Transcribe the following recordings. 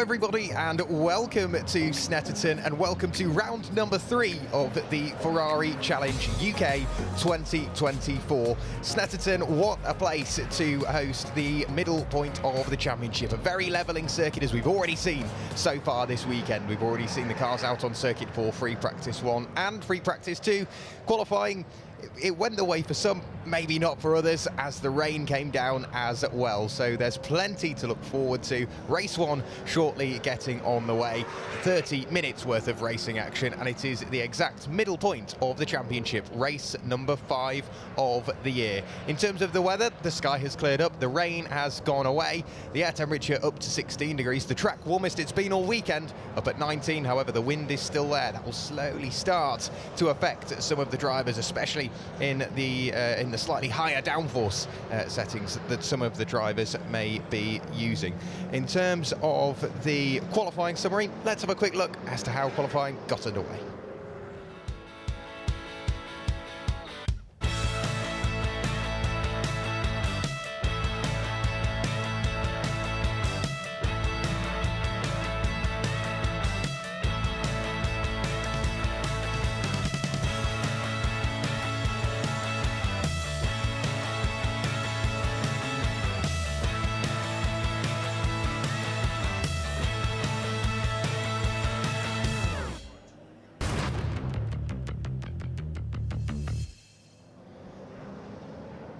everybody, and welcome to Snetterton, and welcome to round number 3 of the Ferrari Challenge UK 2024. Snetterton, what a place to host the middle point of the championship. A very levelling circuit, as we've already seen so far this weekend. We've already seen the cars out on circuit for free practice 1 and free practice 2. Qualifying, it went the way for some, maybe not for others, as the rain came down as well. So there's plenty to look forward to. Race 1 shortly getting on the way. 30 minutes worth of racing action, and it is the exact middle point of the championship, race number 5 of the year. In terms of the weather, the sky has cleared up, the rain has gone away, the air temperature up to 16 degrees, the track warmest it's been all weekend, up at 19. However, the wind is still there. That will slowly start to affect some of the drivers, especially in the slightly higher downforce settings that some of the drivers may be using. In terms of the qualifying summary, let's have a quick look as to how qualifying got underway.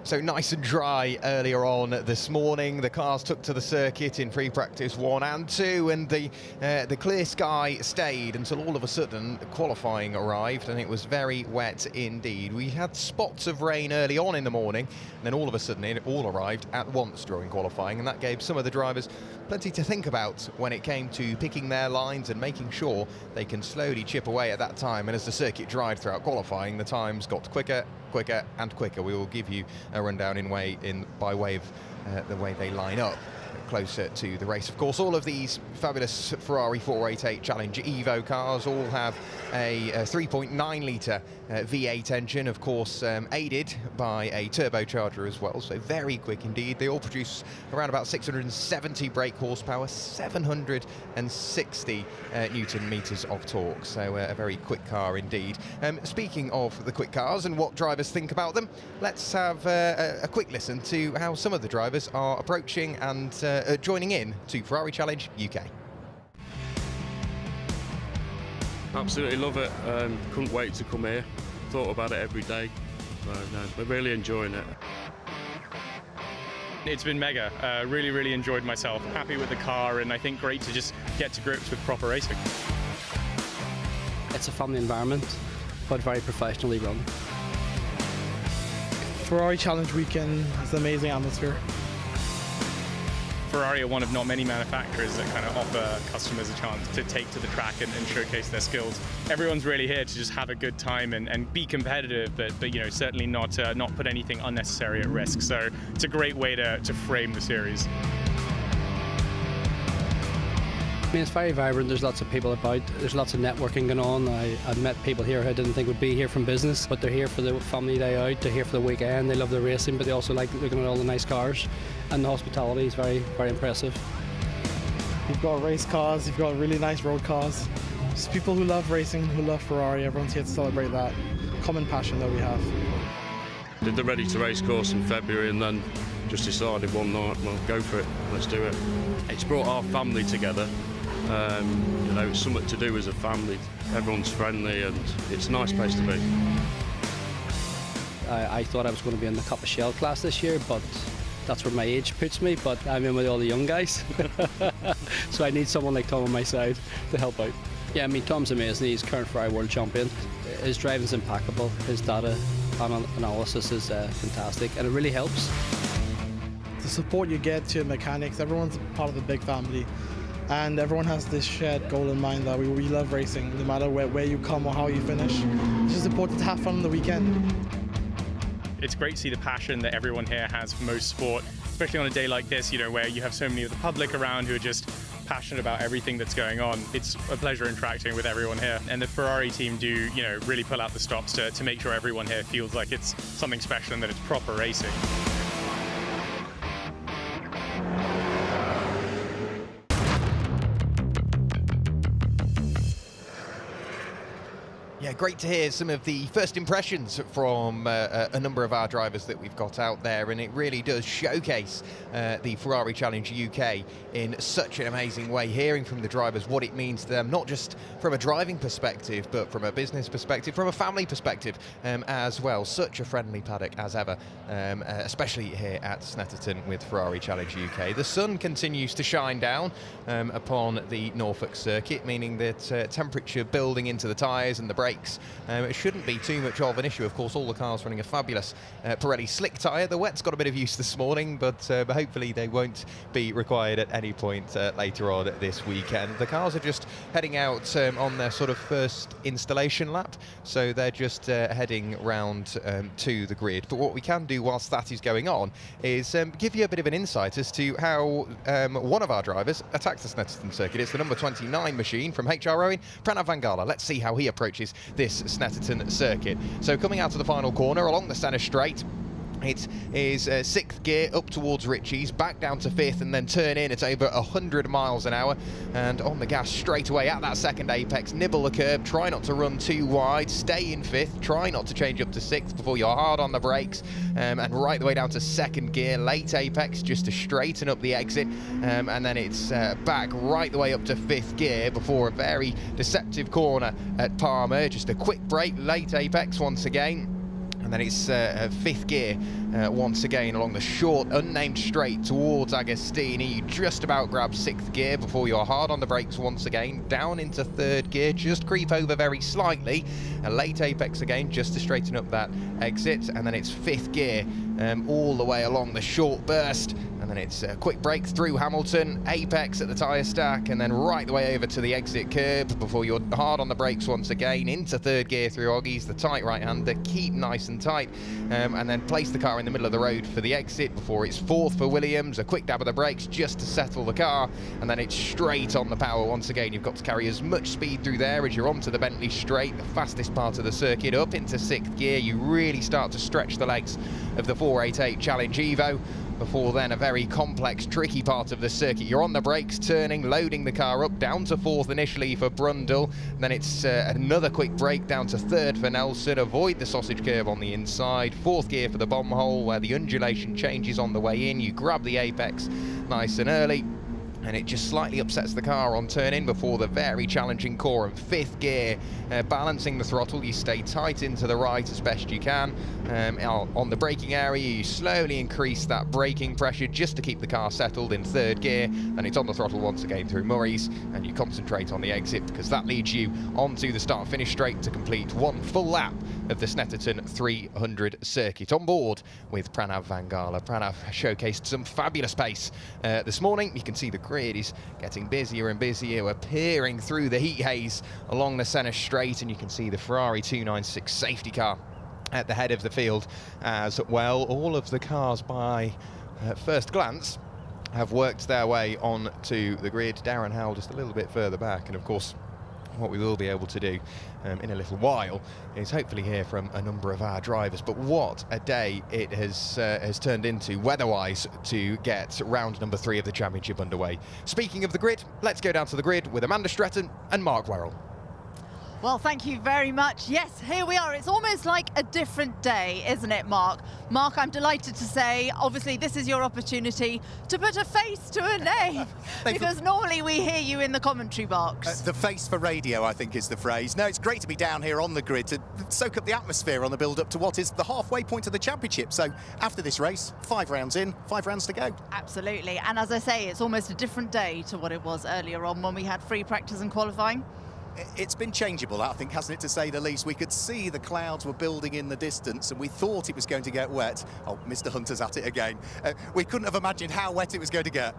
So nice and dry earlier on this morning. The cars took to the circuit in free practice 1 and 2, and the clear sky stayed until all of a sudden qualifying arrived, and it was very wet indeed. We had spots of rain early on in the morning, and then all of a sudden it all arrived at once during qualifying, and that gave some of the drivers plenty to think about when it came to picking their lines and making sure they can slowly chip away at that time. And as the circuit dried throughout qualifying, the times got quicker and quicker. We will give you a rundown by way of the way they line up closer to the race. Of course, all of these fabulous Ferrari 488 Challenge Evo cars all have a 3.9 litre V8 engine, of course, aided by a turbocharger as well, so very quick indeed. They all produce around about 670 brake horsepower, 760 newton meters of torque, so a very quick car indeed. Speaking of the quick cars and what drivers think about them, let's have a quick listen to how some of the drivers are approaching and joining in to Ferrari Challenge UK. Absolutely love it. Couldn't wait to come here. Thought about it every day. We're really enjoying it. It's been mega. Really enjoyed myself. Happy with the car, and I think great to just get to grips with proper racing. It's a family environment, but very professionally run. Ferrari Challenge weekend is an amazing atmosphere. Ferrari are one of not many manufacturers that kind of offer customers a chance to take to the track and showcase their skills. Everyone's really here to just have a good time and be competitive, but you know, certainly not put anything unnecessary at risk. So it's a great way to frame the series. I mean, it's very vibrant. There's lots of people about. There's lots of networking going on. I've met people here who I didn't think would be here from business, but they're here for the family day out. They're here for the weekend. They love the racing, but they also like looking at all the nice cars. And the hospitality is very impressive. You've got race cars, you've got really nice road cars. Just people who love racing, who love Ferrari. Everyone's here to celebrate that common passion that we have. Did the Ready to Race course in February, and then just decided one night, well, go for it, let's do it. It's brought our family together. You know, it's something to do as a family. Everyone's friendly, and it's a nice place to be. I thought I was going to be in the Cup of Shell class this year, but that's where my age puts me, but I'm in with all the young guys. So I need someone like Tom on my side to help out. Yeah, I mean, Tom's amazing. He's current Ferrari world champion. His driving's impeccable. His data analysis is fantastic, and it really helps. The support you get to mechanics, everyone's part of the big family, and everyone has this shared goal in mind that we love racing, no matter where you come or how you finish. It's just important to have fun on the weekend. It's great to see the passion that everyone here has for motorsport, especially on a day like this, you know, where you have so many of the public around who are just passionate about everything that's going on. It's a pleasure interacting with everyone here, and the Ferrari team do, you know, really pull out the stops to make sure everyone here feels like it's something special and that it's proper racing. great to hear some of the first impressions from a number of our drivers that we've got out there, and it really does showcase the Ferrari Challenge UK in such an amazing way, hearing from the drivers what it means to them, not just from a driving perspective, but from a business perspective, from a family perspective as well. Such a friendly paddock as ever, especially here at Snetterton with Ferrari Challenge UK. The sun continues to shine down upon the Norfolk circuit, meaning that temperature building into the tyres and the brakes, it shouldn't be too much of an issue. Of course, all the cars running a fabulous Pirelli slick tyre. The wet's got a bit of use this morning, but hopefully they won't be required at any point later on this weekend. The cars are just heading out on their sort of first installation lap, so they're just heading round to the grid. But what we can do whilst that is going on is give you a bit of an insight as to how one of our drivers attacks the Snetterton circuit. It's the number 29 machine from HR Rowing, Pranav Vangala. Let's see how he approaches this Snetterton circuit. So coming out of the final corner along the centre straight, it is 6th gear up towards Ritchie's, back down to 5th, and then turn in at over 100 miles an hour, and on the gas straight away at that second apex. Nibble the curb, try not to run too wide, stay in 5th, try not to change up to 6th before you're hard on the brakes, and right the way down to 2nd gear, late apex, just to straighten up the exit, and then it's back right the way up to 5th gear before a very deceptive corner at Palmer. Just a quick brake, late apex once again. And then it's 5th gear once again along the short, unnamed straight towards Agostini. You just about grab 6th gear before you're hard on the brakes once again. Down into 3rd gear, just creep over very slightly. A late apex again, just to straighten up that exit. And then it's 5th gear all the way along the short burst. And then it's a quick break through Hamilton, apex at the tyre stack, and then right the way over to the exit curb before you're hard on the brakes once again, into 3rd gear through Oggies, the tight right-hander, keep nice and tight, and then place the car in the middle of the road for the exit before it's 4th for Williams, a quick dab of the brakes just to settle the car, and then it's straight on the power once again. You've got to carry as much speed through there as you're onto the Bentley straight, the fastest part of the circuit, up into 6th gear. You really start to stretch the legs of the 488 Challenge Evo. Before then, a very complex, tricky part of the circuit. You're on the brakes, turning, loading the car up, down to 4th initially for Brundle. Then it's another quick break down to 3rd for Nelson. Avoid the sausage curve on the inside. 4th gear for the bomb hole, where the undulation changes on the way in. You grab the apex nice and early, and it just slightly upsets the car on turn-in before the very challenging core of 5th gear. Balancing the throttle, you stay tight into the right as best you can. On the braking area, you slowly increase that braking pressure just to keep the car settled in 3rd gear. Then it's on the throttle once again through Murray's, and you concentrate on the exit because that leads you onto the start-finish straight to complete one full lap of the Snetterton 300 circuit. On board with Pranav Vangala. Pranav showcased some fabulous pace this morning. You can see the grid is getting busier and busier. We're peering through the heat haze along the centre straight, and you can see the Ferrari 296 safety car at the head of the field as well. All of the cars by first glance have worked their way onto the grid. Darren Howell just a little bit further back, and of course what we will be able to do in a little while is hopefully hear from a number of our drivers. But what a day it has turned into weather-wise to get round number 3 of the championship underway. Speaking of the grid, let's go down to the grid with Amanda Snetterton and Mark Werrell. Well, thank you very much. Yes, here we are. It's almost like a different day, isn't it, Mark? Mark, I'm delighted to say, obviously, this is your opportunity to put a face to a name, because normally we hear you in the commentary box. The face for radio, I think, is the phrase. No, it's great to be down here on the grid to soak up the atmosphere on the build-up to what is the halfway point of the championship. So after this race, 5 rounds in, 5 rounds to go. Absolutely. And as I say, it's almost a different day to what it was earlier on when we had free practice and qualifying. It's been changeable, I think, hasn't it, to say the least. We could see the clouds were building in the distance, and we thought it was going to get wet. Oh, Mr. Hunter's at it again. We couldn't have imagined how wet it was going to get.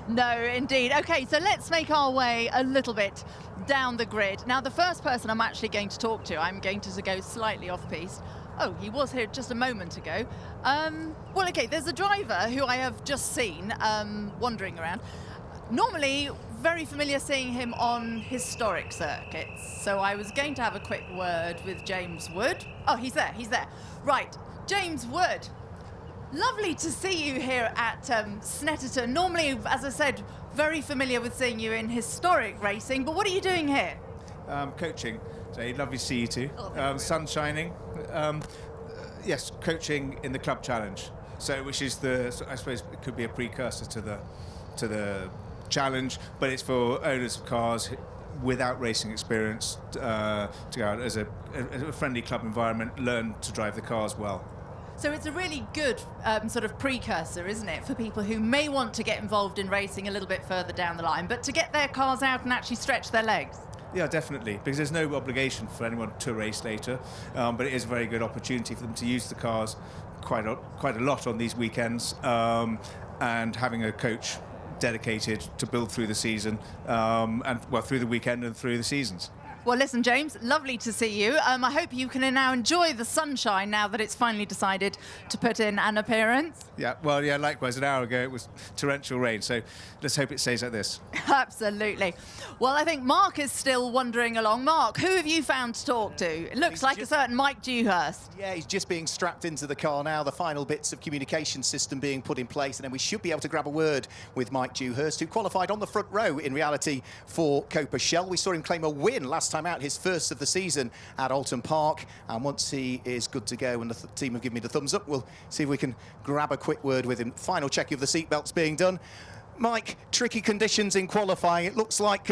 No, indeed. OK, so let's make our way a little bit down the grid. Now, the first person I'm actually going to talk to, I'm going to go slightly off-piste. Oh, he was here just a moment ago. Well, OK, there's a driver who I have just seen wandering around. Normally, very familiar seeing him on historic circuits. So I was going to have a quick word with James Wood. Oh, he's there, he's there. Right, James Wood. Lovely to see you here at Snetterton. Normally, as I said, very familiar with seeing you in historic racing, but what are you doing here? Coaching. Hey, lovely to see you too. Sun shining. Yes, coaching in the club challenge. So, which is I suppose it could be a precursor to the challenge, but it's for owners of cars without racing experience to go out as a friendly club environment, learn to drive the cars well. So it's a really good sort of precursor, isn't it, for people who may want to get involved in racing a little bit further down the line, but to get their cars out and actually stretch their legs? Yeah, definitely, because there's no obligation for anyone to race later, but it is a very good opportunity for them to use the cars quite a lot on these weekends, and having a coach dedicated to build through the season, and well, through the weekend and through the seasons. Well, listen, James, lovely to see you. I hope you can now enjoy the sunshine now that it's finally decided to put in an appearance. Yeah, well, yeah, likewise. An hour ago it was torrential rain, so let's hope it stays like this. Absolutely. Well, I think Mark is still wandering along. Mark, who have you found to talk to? It looks like a certain Mike Dewhurst. Yeah, he's just being strapped into the car now, the final bits of communication system being put in place, and then we should be able to grab a word with Mike Dewhurst, who qualified on the front row, in reality, for Copa Shell. We saw him claim a win last time out, his first of the season at Alton Park, and once he is good to go and the team have given me the thumbs up, we'll see if we can grab a quick word with him. Final check of the seatbelts being done. Mike, tricky conditions in qualifying. It looks like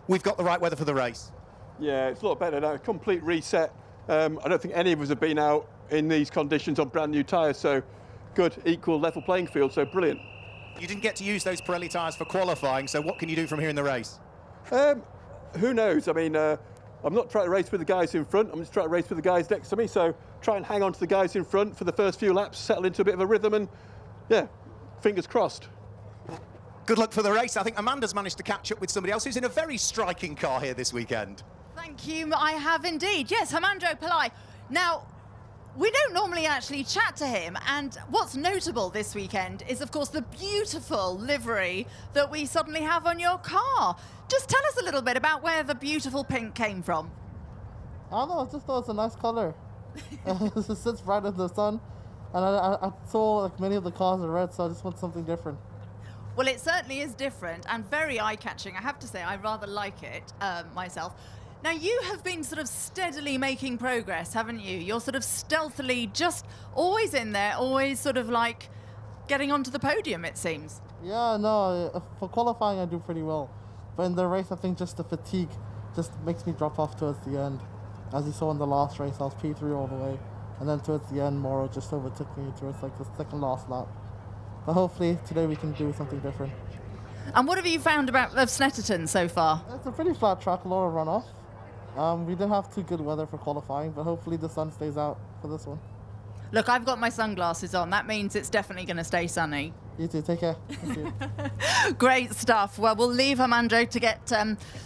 we've got the right weather for the race. Yeah, it's a lot better now. A complete reset. I don't think any of us have been out in these conditions on brand new tyres, so good, equal, level playing field, so brilliant. You didn't get to use those Pirelli tyres for qualifying, so what can you do from here in the race? Who knows? I mean, I'm not trying to race with the guys in front, I'm just trying to race with the guys next to me, so try and hang on to the guys in front for the first few laps, settle into a bit of a rhythm, and yeah, fingers crossed. Good luck for the race. I think Amanda's managed to catch up with somebody else who's in a very striking car here this weekend. Thank you, I have indeed. Yes, Armando Pillai. Now, we don't normally actually chat to him, and what's notable this weekend is, of course, the beautiful livery that we suddenly have on your car. Just tell us a little bit about where the beautiful pink came from. I don't know, I just thought it's a nice color. It sits bright in the sun, and I saw like many of the cars are red, so I just want something different. Well, it certainly is different and very eye-catching. I have to say, I rather like it myself. Now, you have been sort of steadily making progress, haven't you? You're sort of stealthily just always in there, always sort of like getting onto the podium, it seems. Yeah, no, for qualifying I do pretty well. But in the race, I think just the fatigue just makes me drop off towards the end. As you saw in the last race, I was P3 all the way. And then towards the end, Moro just overtook me towards like the second last lap. But hopefully today we can do something different. And what have you found of Snetterton so far? It's a pretty flat track, a lot of runoff. We didn't have too good weather for qualifying, but hopefully the sun stays out for this one. Look, I've got my sunglasses on. That means it's definitely going to stay sunny. You too, take care. Thank you. Great stuff. Well, we'll leave Armando to get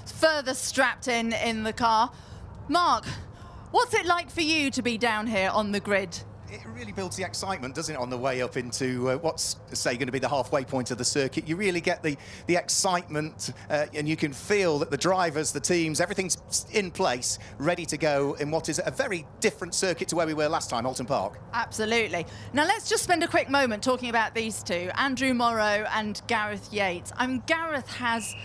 further strapped in the car. Mark, what's it like for you to be down here on the grid? It really builds the excitement, doesn't it, on the way up into what's, say, going to be the halfway point of the circuit. You really get the excitement, and you can feel that the drivers, the teams, everything's in place, ready to go in what is a very different circuit to where we were last time, Alton Park. Absolutely. Now, let's just spend a quick moment talking about these two, Andrew Morrow and Gareth Yates. I mean, Gareth has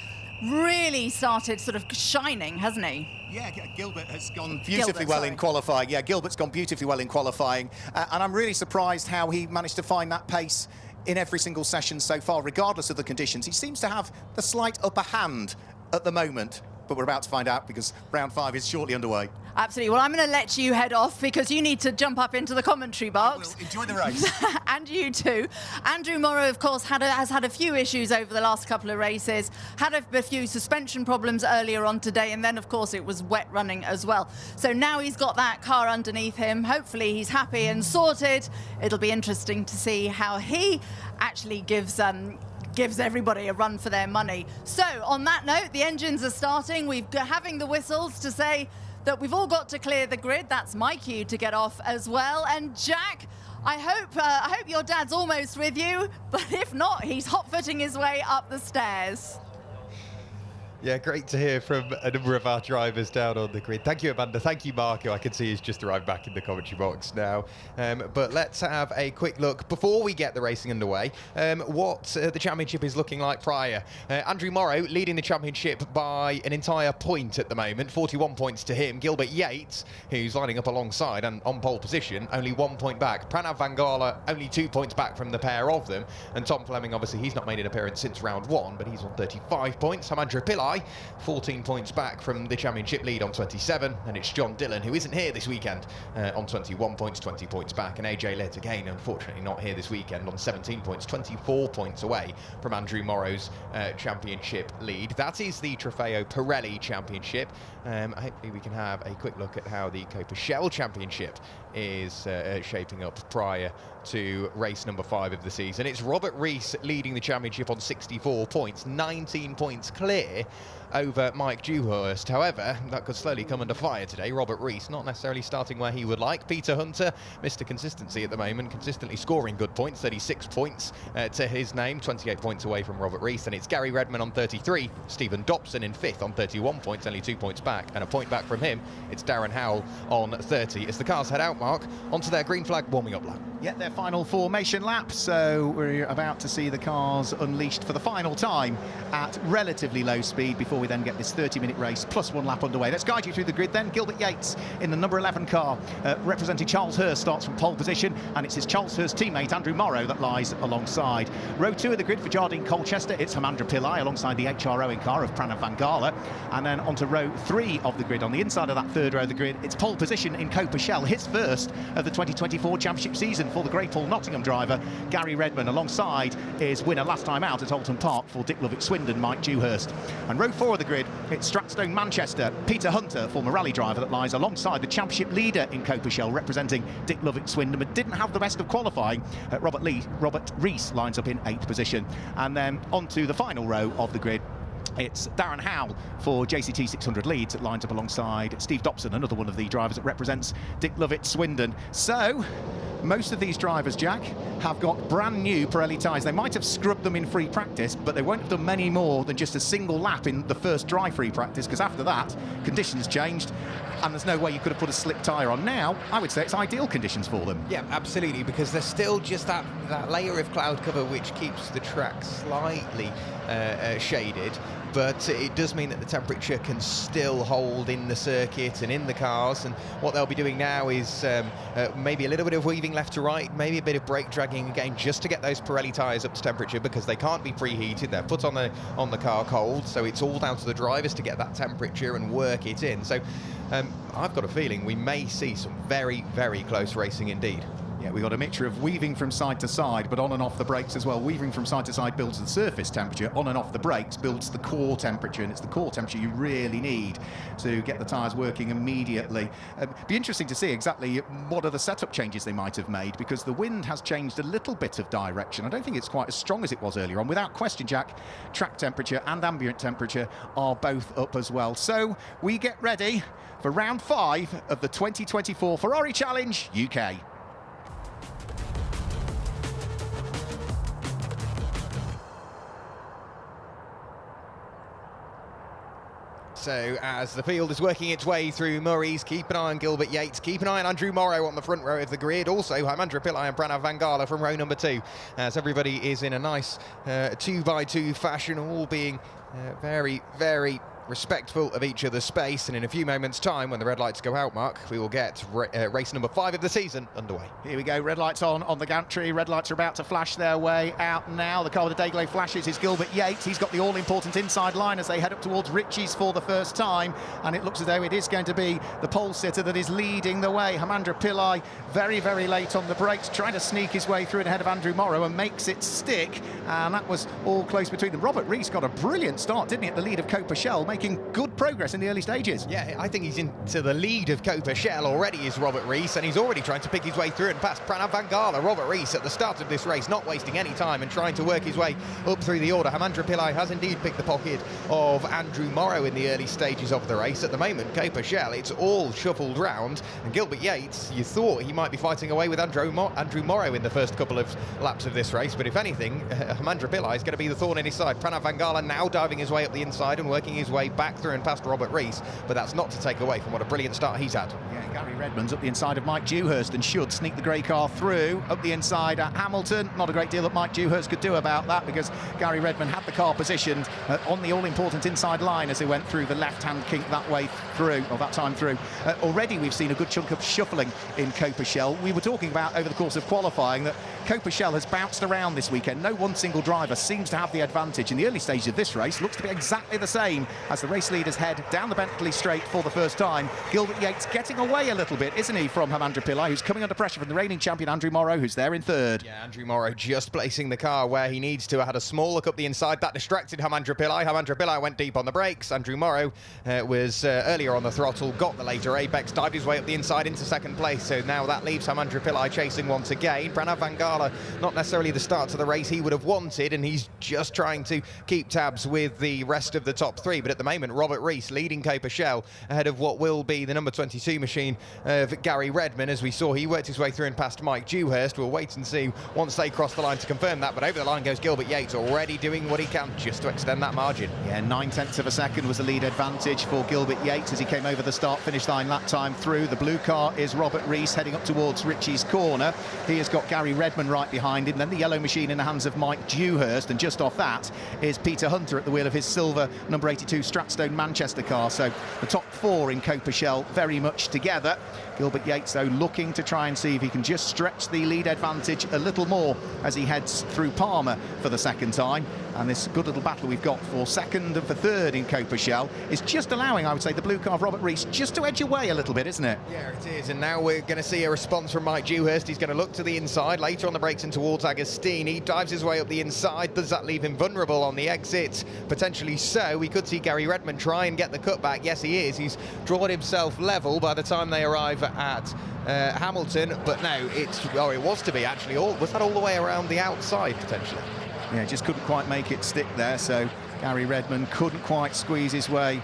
really started sort of shining, hasn't he? Yeah, Gilbert has gone beautifully well in qualifying. Yeah, Gilbert's gone beautifully well in qualifying. And I'm really surprised how he managed to find that pace in every single session so far, regardless of the conditions. He seems to have the slight upper hand at the moment, but we're about to find out because round 5 is shortly underway. Absolutely. Well, I'm going to let you head off because you need to jump up into the commentary box. We'll enjoy the race. And you too. Andrew Morrow, of course, has had a few issues over the last couple of races, had a few suspension problems earlier on today, and then, of course, it was wet running as well. So now he's got that car underneath him. Hopefully he's happy and sorted. It'll be interesting to see how he actually gives everybody a run for their money. So, on that note, the engines are starting. We're having the whistles to say that we've all got to clear the grid. That's my cue to get off as well. And Jack, I hope your dad's almost with you, but if not, he's hot-footing his way up the stairs. Yeah, great to hear from a number of our drivers down on the grid. Thank you, Amanda. Thank you, Mark, who I can see has just arrived back in the commentary box now. But let's have a quick look, before we get the racing underway, what the championship is looking like prior. Andrew Morrow leading the championship by an entire point at the moment, 41 points to him. Gilbert Yates, who's lining up alongside and on pole position, only 1 point back. Pranav Vangala only 2 points back from the pair of them. And Tom Fleming, obviously, he's not made an appearance since round 1, but he's on 35 points. Hamandra Pillai, 14 points back from the championship lead on 27, and it's John Dillon, who isn't here this weekend, on 21 points, 20 points back, and AJ Litt, again, unfortunately not here this weekend, on 17 points, 24 points away from Andrew Morrow's championship lead. That is the Trofeo Pirelli Championship. Hopefully we can have a quick look at how the Copa Shell Championship is shaping up prior to race number 5 of the season. It's Robert Rees leading the championship on 64 points, 19 points clear over Mike Dewhurst. However, that could slowly come under fire today. Robert Rees not necessarily starting where he would like. Peter Hunter, Mr. Consistency at the moment, consistently scoring good points, 36 points to his name, 28 points away from Robert Rees. And it's Gary Redman on 33, Stephen Dobson in 5th on 31 points, only 2 points back, and a point back from him. It's Darren Howell on 30. As the cars head out, Mark, onto their green flag warming up lap. Yeah, their final formation lap, so we're about to see the cars unleashed for the final time at relatively low speed before we then get this 30-minute race plus 1 lap underway. Let's guide you through the grid then. Gilbert Yates in the number 11 car, representing Charles Hurst, starts from pole position, and it's his Charles Hurst teammate Andrew Morrow that lies alongside. Row 2 of the grid for Jardine Colchester, it's Hamandra Pillai alongside the HRO car of Pranav Vangala, and then onto row 3 of the grid. On the inside of that third row of the grid, it's pole position in Copa Shell, his first of the 2024 championship season for the Greypool Nottingham driver Gary Redman. Alongside is winner last time out at Alton Park for Dick Lovick Swindon, Mike Dewhurst. And row 4 of the grid, it's Stratstone Manchester, Peter Hunter, former rally driver, that lies alongside the championship leader in Copa Shell, representing Dick Lovick Swindon, but didn't have the best of qualifying. Robert Rees lines up in 8th position. And then onto the final row of the grid, it's Darren Howell for JCT 600 Leeds that lines up alongside Steve Dobson, another one of the drivers that represents Dick Lovick Swindon. So most of these drivers, Jack, have got brand new Pirelli tyres. They might have scrubbed them in free practice, but they won't have done many more than just a single lap in the first dry free practice, because after that, conditions changed, and there's no way you could have put a slick tyre on. Now, I would say it's ideal conditions for them. Yeah, absolutely, because there's still just that layer of cloud cover which keeps the track slightly shaded, but it does mean that the temperature can still hold in the circuit and in the cars. And what they'll be doing now is maybe a little bit of weaving left to right, maybe a bit of brake dragging again, just to get those Pirelli tyres up to temperature, because they can't be preheated. They're put on the car cold, so it's all down to the drivers to get that temperature and work it in. So I've got a feeling we may see some very, very close racing indeed. Yeah, we've got a mixture of weaving from side to side, but on and off the brakes as well. Weaving from side to side builds the surface temperature. On and off the brakes builds the core temperature, and it's the core temperature you really need to get the tyres working immediately. Be interesting to see exactly what are the setup changes they might have made, because the wind has changed a little bit of direction. I don't think it's quite as strong as it was earlier on. Without question, Jack, track temperature and ambient temperature are both up as well. So we get ready for round 5 of the 2024 Ferrari Challenge UK. So as the field is working its way through Murray's, keep an eye on Gilbert Yates, keep an eye on Andrew Morrow on the front row of the grid, also Hamandra Pillai and Pranav Vangala from row number 2, as everybody is in a nice 2x2 fashion, all being very, very respectful of each other's space. And in a few moments' time, when the red lights go out, Mark, we will get race number 5 of the season underway. Here we go, red lights on the gantry. Red lights are about to flash their way out now. The car with the day glow flashes is Gilbert Yates. He's got the all-important inside line as they head up towards Ritchie's for the first time, and it looks as though it is going to be the pole sitter that is leading the way. Hamandra Pillai very, very late on the brakes, trying to sneak his way through ahead of Andrew Morrow, and makes it stick, and that was all close between them. Robert Rees got a brilliant start, didn't he, at the lead of Copa Shell, making making good progress in the early stages. Yeah, I think he's into the lead of Copa Shell already, is Robert Rees, and he's already trying to pick his way through and past Pranav van Gala. Robert Rees at the start of this race, not wasting any time and trying to work his way up through the order. Hamandra Pillai has indeed picked the pocket of Andrew Morrow in the early stages of the race. At the moment, Copa Shell, it's all shuffled round, and Gilbert Yates, you thought he might be fighting away with Andrew Morrow in the first couple of laps of this race, but if anything, Hamandra Pillai is going to be the thorn in his side. Pranav van Gala now diving his way up the inside and working his way back through and past Robert Rees, but that's not to take away from what a brilliant start he's had. Yeah, Gary Redmond's up the inside of Mike Dewhurst and should sneak the grey car through. Up the inside at Hamilton, not a great deal that Mike Dewhurst could do about that, because Gary Redmond had the car positioned on the all-important inside line as he went through the left-hand kink that way through, or that time through. Already we've seen a good chunk of shuffling in Copa Shell. We were talking about over the course of qualifying that Copa Shell has bounced around this weekend. No one single driver seems to have the advantage. In the early stages of this race, looks to be exactly the same as the race leaders head down the Bentley straight for the first time. Gilbert Yates getting away a little bit, isn't he, from Hamandra Pillai, who's coming under pressure from the reigning champion Andrew Morrow, who's there in third. Yeah, Andrew Morrow just placing the car where he needs to. Had a small look up the inside. That distracted Hamandra Pillai. Hamandra Pillai went deep on the brakes. Andrew Morrow was earlier on the throttle, got the later apex, dived his way up the inside into second place. So now that leaves Hamandra Pillai chasing once again. Pranav van Gala, not necessarily the start to the race he would have wanted, and he's just trying to keep tabs with the rest of the top three. But at the moment, Robert Rees leading Copa Shell ahead of what will be the number 22 machine of Gary Redmond. As we saw, he worked his way through and past Mike Dewhurst. We'll wait and see once they cross the line to confirm that. But over the line goes Gilbert Yates, already doing what he can just to extend that margin. Yeah, 9/10 of a second was the lead advantage for Gilbert Yates as he came over the start-finish line lap time through. The blue car is Robert Rees heading up towards Ritchie's corner. He has got Gary Redmond right behind him. Then the yellow machine in the hands of Mike Dewhurst, and just off that is Peter Hunter at the wheel of his silver number 82 Stratstone Manchester car. So the top four in Copa Shell very much together. Gilbert Yates, though, looking to try and see if he can just stretch the lead advantage a little more as he heads through Palmer for the second time. And this good little battle we've got for second and for third in Copa Shell is just allowing, I would say, the blue car of Robert Rees just to edge away a little bit, isn't it? Yeah, it is. And now we're going to see a response from Mike Dewhurst. He's going to look to the inside, later on the brakes and towards Agostini. Dives his way up the inside. Does that leave him vulnerable on the exit? Potentially so. We could see Gary Redmond try and get the cutback. Yes, he is. He's drawn himself level by the time they arrive at Hamilton. But no, it was to be actually. Was that all the way around the outside, potentially? Yeah, just couldn't quite make it stick there, so Gary Redmond couldn't quite squeeze his way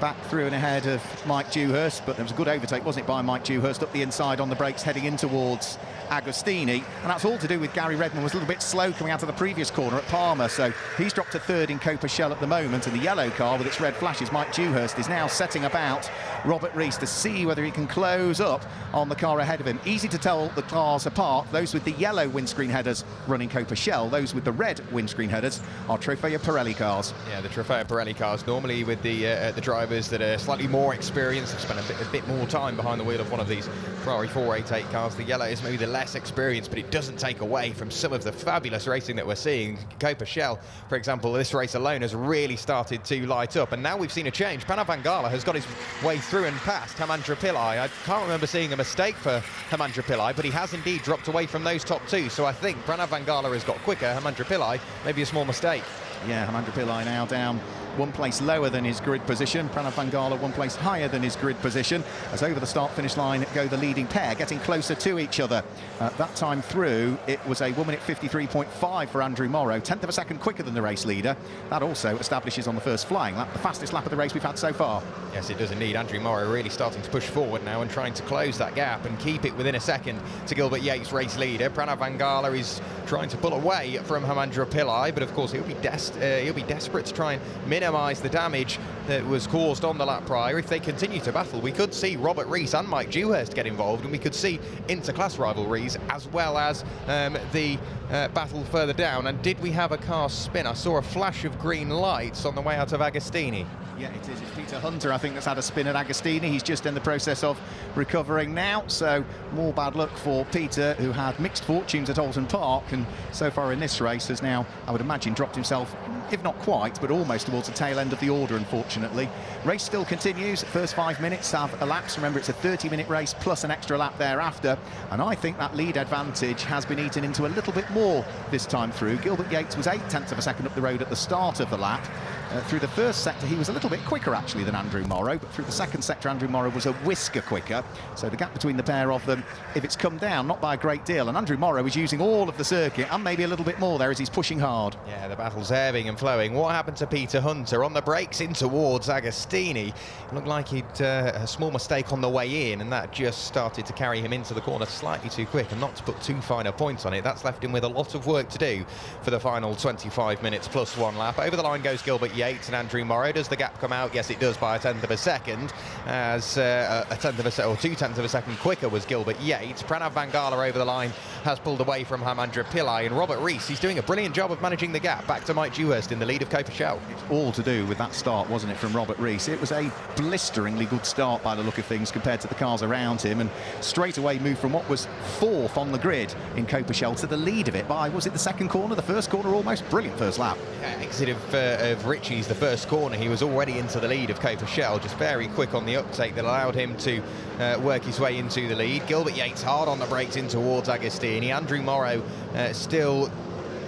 back through and ahead of Mike Dewhurst, but there was a good overtake, wasn't it, by Mike Dewhurst up the inside on the brakes heading in towards Agostini, and that's all to do with Gary Redmond was a little bit slow coming out of the previous corner at Palmer, so he's dropped to third in Copa Shell at the moment, and the yellow car with its red flashes, Mike Dewhurst, is now setting about Robert Rees to see whether he can close up on the car ahead of him. Easy to tell the cars apart. Those with the yellow windscreen headers running Copa Shell, those with the red windscreen headers are Trofeo Pirelli cars. Yeah, the Trofeo Pirelli cars, normally with the drivers that are slightly more experienced, have spent a bit more time behind the wheel of one of these Ferrari 488 cars. The yellow is maybe the less experienced, but it doesn't take away from some of the fabulous racing that we're seeing. Copa Shell, for example, this race alone has really started to light up, and now we've seen a change. Pranav van Gala has got his way through and past Hamandra Pillai. I can't remember seeing a mistake for Hamandra Pillai, but he has indeed dropped away from those top two, so I think Pranav van Gala has got quicker. Hamandra Pillai, maybe a small mistake. Yeah, Hamandra Pillai now down one place lower than his grid position. Pranav van Gala one place higher than his grid position. As over the start-finish line go the leading pair, getting closer to each other. That time through, it was a 1 minute 53.5 for Andrew Morrow, 10th of a second quicker than the race leader. That also establishes on the first flying lap the fastest lap of the race we've had so far. Yes, it does indeed. Andrew Morrow really starting to push forward now and trying to close that gap and keep it within a second to Gilbert Yates, race leader. Pranav van Gala is trying to pull away from Hamandra Pillai, but of course he'll be desperate to try and minimise the damage that was caused on the lap prior. If they continue to battle, we could see Robert Rees and Mike Dewhurst get involved, and we could see inter-class rivalries as well as the battle further down. And did we have a car spin? I saw a flash of green lights on the way out of Agostini. Yeah, it is. It's Peter Hunter, I think, that's had a spin at Agostini. He's just in the process of recovering now, so more bad luck for Peter, who had mixed fortunes at Alton Park, and so far in this race has now, I would imagine, dropped himself, if not quite, but almost towards the tail end of the order, unfortunately. Race still continues. First 5 minutes have elapsed. Remember, it's a 30-minute race plus an extra lap thereafter, and I think that lead advantage has been eaten into a little bit more this time through. Gilbert Yates was 0.8 of a second up the road at the start of the lap. Through the first sector, he was a little bit quicker actually than Andrew Morrow, but through the second sector Andrew Morrow was a whisker quicker, so the gap between the pair of them, if it's come down, not by a great deal, and Andrew Morrow is using all of the circuit and maybe a little bit more there as he's pushing hard. Yeah, the battle's ebbing and flowing. What happened to Peter Hunter on the brakes in towards Agostini? It looked like he'd a small mistake on the way in, and that just started to carry him into the corner slightly too quick, and not to put too fine a point on it. That's left him with a lot of work to do for the final 25 minutes plus one lap. Over the line goes Gilbert Yates and Andrew Morrow. Does the gap come out? Yes, it does, by a tenth of a second, as a tenth of a second, or 2/10 of a second quicker was Gilbert Yates. Pranav Vangala over the line has pulled away from Hamandra Pillai, and Robert Rees, he's doing a brilliant job of managing the gap. Back to Mike Dewhurst in the lead of Coperchel. It's all to do with that start, wasn't it, from Robert Rees? It was a blisteringly good start by the look of things compared to the cars around him, and straight away moved from what was fourth on the grid in Coperchel to the lead of it by, was it the second corner, the first corner almost? Brilliant first lap. Yeah, exit of Ritchie's the first corner. He was already into the lead of Coperchel, just very quick on the uptake that allowed him to work his way into the lead. Gilbert Yates hard on the brakes in towards Agostini. Andrew Morrow still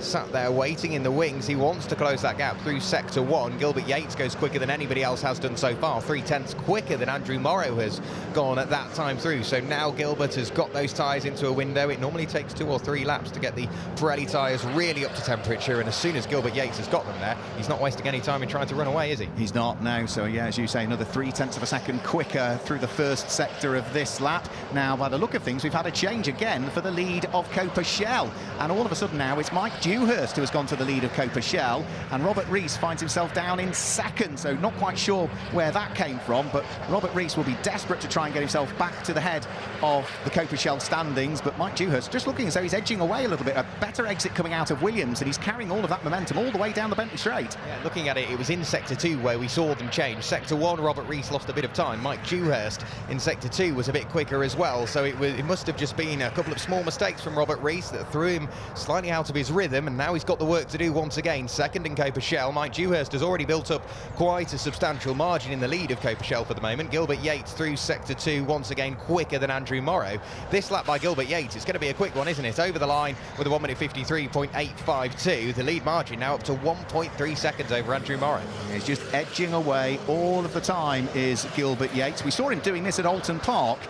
sat there waiting in the wings. He wants to close that gap through sector one. Gilbert Yates goes quicker than anybody else has done so far, 3/10 quicker than Andrew Morrow has gone at that time through. So now Gilbert has got those tyres into a window. It normally takes 2 or 3 laps to get the Pirelli tyres really up to temperature, and as soon as Gilbert Yates has got them there, he's not wasting any time in trying to run away, is he? He's not, no. So yeah, as you say, another 3/10 of a second quicker through the first sector of this lap. Now, by the look of things, we've had a change again for the lead of Coperchel, and all of a sudden now it's Mike Dewhurst who has gone to the lead of Coperchel, and Robert Rees finds himself down in second, so not quite sure where that came from, but Robert Rees will be desperate to try and get himself back to the head of the Coperchel standings, but Mike Dewhurst just looking as though he's edging away a little bit. A better exit coming out of Williams, and he's carrying all of that momentum all the way down the Bentley Straight. Yeah, looking at it, it was in sector 2 where we saw them change. Sector 1, Robert Rees lost a bit of time. Mike Dewhurst in sector 2 was a bit quicker as well, so it must have just been a couple of small mistakes from Robert Rees that threw him slightly out of his rhythm, and now he's got the work to do once again. Second in Coperchel. Mike Dewhurst has already built up quite a substantial margin in the lead of Coperchel for the moment. Gilbert Yates through sector 2 once again quicker than Andrew Morrow. This lap by Gilbert Yates, it's going to be a quick one, isn't it? Over the line with a 1 minute 53.852. The lead margin now up to 1.3 seconds over Andrew Morrow. He's just edging away all of the time is Gilbert Yates. We saw him doing this at Alton Park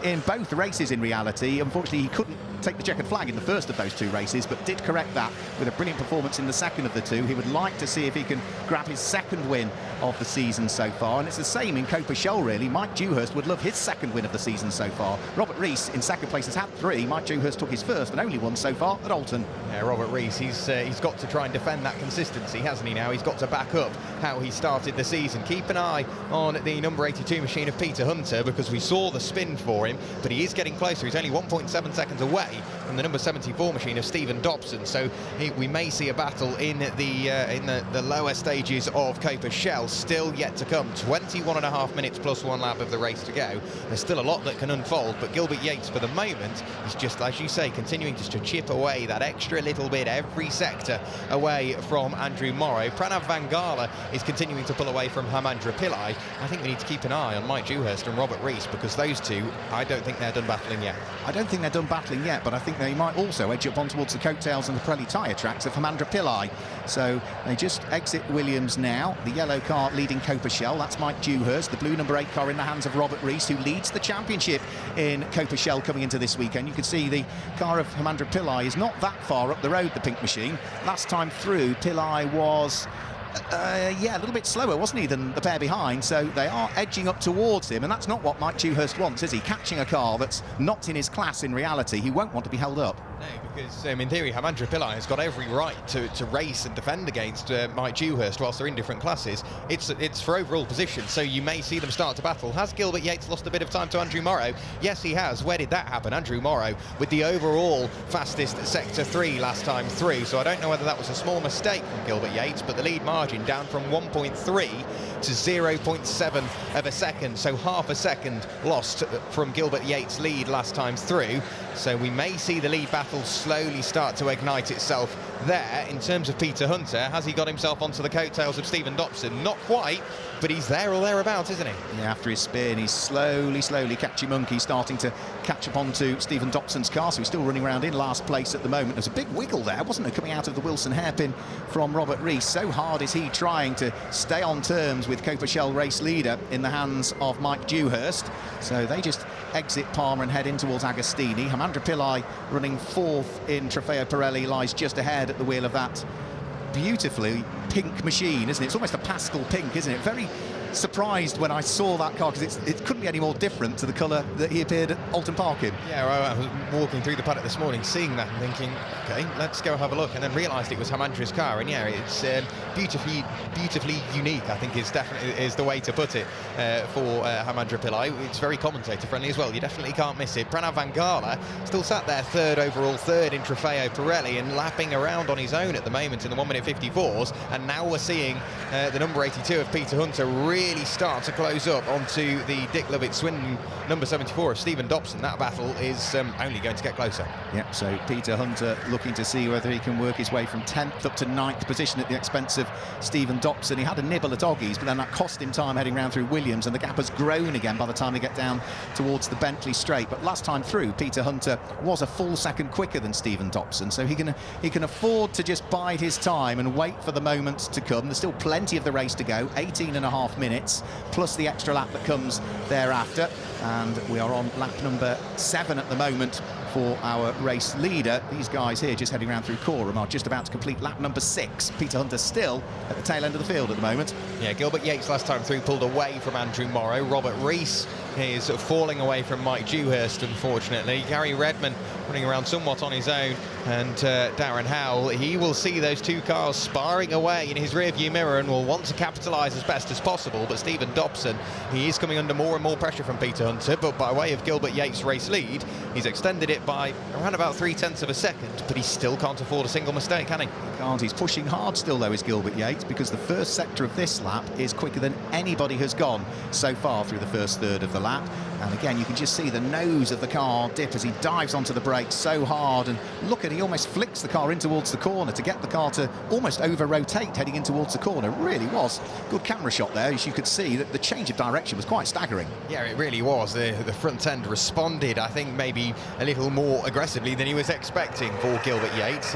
in both races in reality. Unfortunately, he couldn't take the checkered flag in the first of those 2 races, but did correct that with a brilliant performance in the second of the 2. He would like to see if he can grab his second win of the season so far, and it's the same in Coperchel really. Mike Dewhurst would love his second win of the season so far. Robert Rees in second place has had 3. Mike Dewhurst took his first and only one so far at Alton. Yeah, Robert Rees, he's got to try and defend that consistency, hasn't he now? He's got to back up how he started the season. Keep an eye on the number 82 machine of Peter Hunter, because we saw the spin for him, but he is getting closer. He's only 1.7 seconds away from the number 74 machine of Stephen Dobson, so we may see a battle in the lower stages of Coperchel still yet to come. 21.5 minutes plus 1 lap of the race to go. There's still a lot that can unfold, but Gilbert Yates for the moment is just, as you say, continuing just to chip away that extra little bit every sector away from Andrew Morrow. Pranav Vangala is continuing to pull away from Hamandra Pillai. I think we need to keep an eye on Mike Dewhurst and Robert Rees, because those 2, I don't think they're done battling yet. I don't think they're done battling yet, but I think they might also edge up on towards the coattails and the Pirelli tyre tracks of Hamandra Pillai. So they just exit Williams now. The yellow car leading Coperchel, that's Mike Dewhurst. The blue number 8 car in the hands of Robert Rees, who leads the championship in Coperchel coming into this weekend. You can see the car of Hamandra Pillai is not that far up the road, the pink machine. Last time through, Pillai was yeah, a little bit slower, wasn't he, than the pair behind, so they are edging up towards him, and that's not what Mike Dewhurst wants, is he? Catching a car that's not in his class in reality. He won't want to be held up. No, because in theory, Hamandra Pillai has got every right to race and defend against Mike Dewhurst whilst they're in different classes. It's for overall position, so you may see them start to battle. Has Gilbert Yates lost a bit of time to Andrew Morrow? Yes, he has. Where did that happen? Andrew Morrow with the overall fastest sector 3 last time through, so I don't know whether that was a small mistake from Gilbert Yates, but the lead margin down from 1.3 to 0.7 of a second, so half a second lost from Gilbert Yates' lead last time through. So we may see the lead battle slowly start to ignite itself there. In terms of Peter Hunter, has he got himself onto the coattails of Stephen Dobson? Not quite, but he's there or thereabouts, isn't he? Yeah, after his spin, he's slowly catchy monkey starting to catch up onto Stephen Dobson's car, so he's still running around in last place at the moment. There's a big wiggle there, wasn't there, coming out of the Wilson hairpin from Robert Rees. So hard is he trying to stay on terms with Copa Shell race leader in the hands of Mike Dewhurst. So they just exit Palmer and head in towards Agostini. Hamandra Pillai running fourth in Trofeo Pirelli lies just ahead at the wheel of that beautifully pink machine, isn't it? It's almost a pastel pink, isn't it? Very surprised when I saw that car, because it couldn't be any more different to the colour that he appeared at Alton Park in. Yeah, well, I was walking through the paddock this morning, seeing that and thinking, OK, let's go have a look, and then realised it was Hamandra's car, and yeah, it's beautifully unique, I think is the way to put it for Hamandra Pillai. It's very commentator friendly as well, you definitely can't miss it. Pranav Van Gala still sat there third overall, third in Trofeo Pirelli, and lapping around on his own at the moment in the 1 minute 54s, and now we're seeing the number 82 of Peter Hunter really start to close up onto the Dick Lovett Swindon number 74 of Stephen Dobson. That battle is only going to get closer. Yep, so Peter Hunter looking to see whether he can work his way from 10th up to 9th position at the expense of Stephen Dobson. He had a nibble at Oggies, but then that cost him time heading round through Williams, and the gap has grown again by the time they get down towards the Bentley Straight. But last time through, Peter Hunter was a full second quicker than Stephen Dobson, so he can afford to just bide his time and wait for the moment to come. There's still plenty of the race to go, 18.5 minutes, plus the extra lap that comes thereafter, and we are on lap number 7 at the moment for our race leader. These guys here just heading around through Coram are just about to complete lap number 6. Peter Hunter still at the tail end of the field at the moment. Yeah, Gilbert Yates last time through pulled away from Andrew Morrow. Robert Rees is falling away from Mike Dewhurst, unfortunately. Gary Redman running around somewhat on his own, and Darren Howell, he will see those two cars sparring away in his rearview mirror and will want to capitalise as best as possible. But Stephen Dobson, he is coming under more and more pressure from Peter Hunter, but by way of Gilbert Yates' race lead, he's extended it by around about 0.3 of a second, but he still can't afford a single mistake, can he? He can't. He's pushing hard still, though, is Gilbert Yates, because the first sector of this lap is quicker than anybody has gone so far through the first third of the lap. And again, you can just see the nose of the car dip as he dives onto the brakes so hard, and look at, he almost flicks the car in towards the corner to get the car to almost over-rotate heading in towards the corner. It really was good camera shot there, as you could see that the change of direction was quite staggering. Yeah, it really was. The front end responded, I think, maybe a little more aggressively than he was expecting for Gilbert Yates.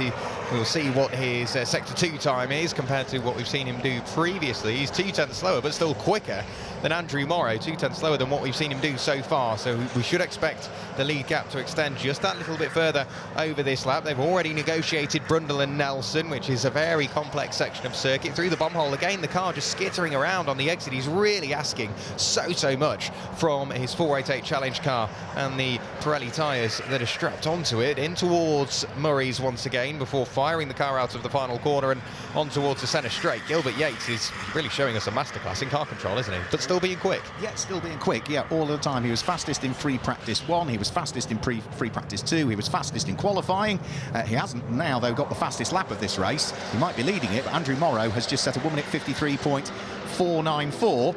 We'll see what his Sector 2 time is compared to what we've seen him do previously. He's 2/10 slower, but still quicker than Andrew Morrow, 2/10 slower than what we've seen him do so far. So we should expect the lead gap to extend just that little bit further over this lap. They've already negotiated Brundle and Nelson, which is a very complex section of circuit. Through the bomb hole again, the car just skittering around on the exit. He's really asking so much from his 488 Challenge car and the Pirelli tyres that are strapped onto it. In towards Murray's once again before firing the car out of the final corner and on towards the centre straight. Gilbert Yates is really showing us a masterclass in car control, isn't he? But still being quick. Yeah, still being quick, yeah, all the time. He was fastest in free practice 1, he was fastest in free practice 2, he was fastest in qualifying. He hasn't now, though, got the fastest lap of this race. He might be leading it, but Andrew Morrow has just set a 1 minute 53.494,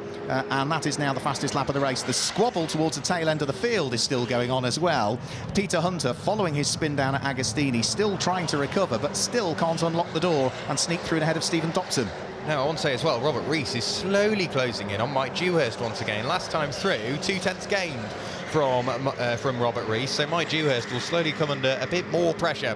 and that is now the fastest lap of the race. The squabble towards the tail end of the field is still going on as well. Peter Hunter, following his spin down at Agostini, still trying to recover, but still can't unlock the door and sneak through ahead of Stephen Dobson. Now, I want to say as well, Robert Rees is slowly closing in on Mike Dewhurst once again. Last time through, 0.2 gained from Robert Rees, so Mike Dewhurst will slowly come under a bit more pressure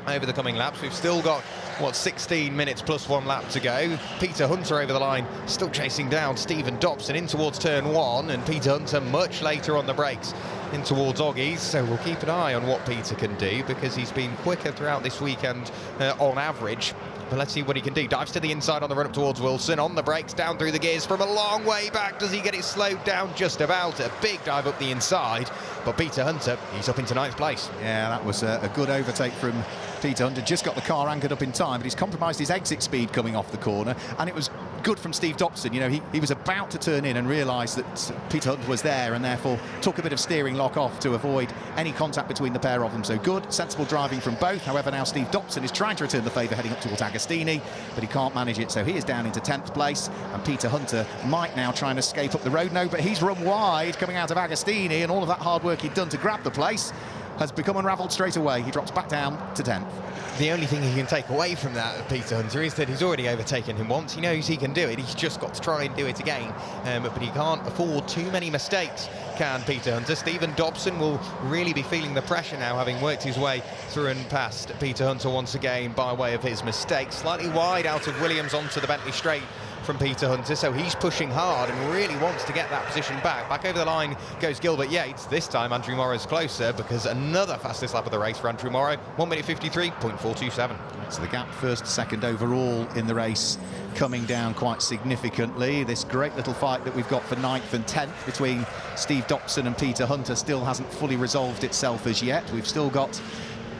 over the coming laps. We've still got, 16 minutes plus 1 lap to go. Peter Hunter over the line, still chasing down Stephen Dobson in towards turn 1, and Peter Hunter much later on the brakes in towards Oggies, so we'll keep an eye on what Peter can do, because he's been quicker throughout this weekend on average. But let's see what he can do. Dives to the inside on the run up towards Wilson, on the brakes, down through the gears from a long way back. Does he get it slowed down? Just about. A big dive up the inside, but Peter Hunter, he's up into 9th place. Yeah, that was a good overtake from Peter Hunter. Just got the car anchored up in time, but he's compromised his exit speed coming off the corner, and it was good from Steve Dobson. You know, he was about to turn in and realised that Peter Hunter was there, and therefore took a bit of steering lock off to avoid any contact between the pair of them. So good, sensible driving from both. However, now Steve Dobson is trying to return the favour heading up towards Agostini, but he can't manage it, so he is down into 10th place, and Peter Hunter might now try and escape up the road. No, but he's run wide coming out of Agostini, and all of that hard work he'd done to grab the place has become unravelled straight away. He drops back down to 10th. The only thing he can take away from that, Peter Hunter, is that he's already overtaken him once. He knows he can do it. He's just got to try and do it again. But he can't afford too many mistakes, can Peter Hunter. Stephen Dobson will really be feeling the pressure now, having worked his way through and past Peter Hunter once again by way of his mistakes. Slightly wide out of Williams onto the Bentley straight from Peter Hunter, so he's pushing hard and really wants to get that position back. Back over the line goes Gilbert Yates. This time Andrew Morrow's closer, because another fastest lap of the race for Andrew Morrow, 1:53.427. So the gap first to second overall in the race coming down quite significantly. This great little fight that we've got for 9th and 10th between Steve Dobson and Peter Hunter still hasn't fully resolved itself as yet. We've still got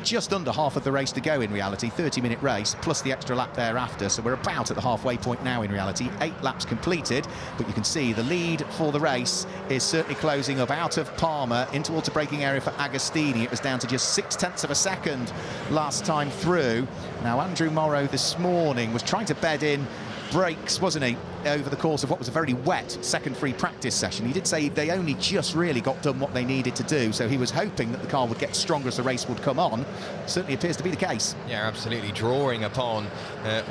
just under half of the race to go in reality, 30-minute race plus the extra lap thereafter, so we're about at the halfway point now in reality. 8 laps completed, but you can see the lead for the race is certainly closing up out of Palmer in towards the braking area for Agostini. It was down to just 0.6 of a second last time through. Now Andrew Morrow this morning was trying to bed in brakes, wasn't he, over the course of what was a very wet second free practice session. He did say they only just really got done what they needed to do, so he was hoping that the car would get stronger as the race would come on. Certainly appears to be the case. Yeah, absolutely, drawing upon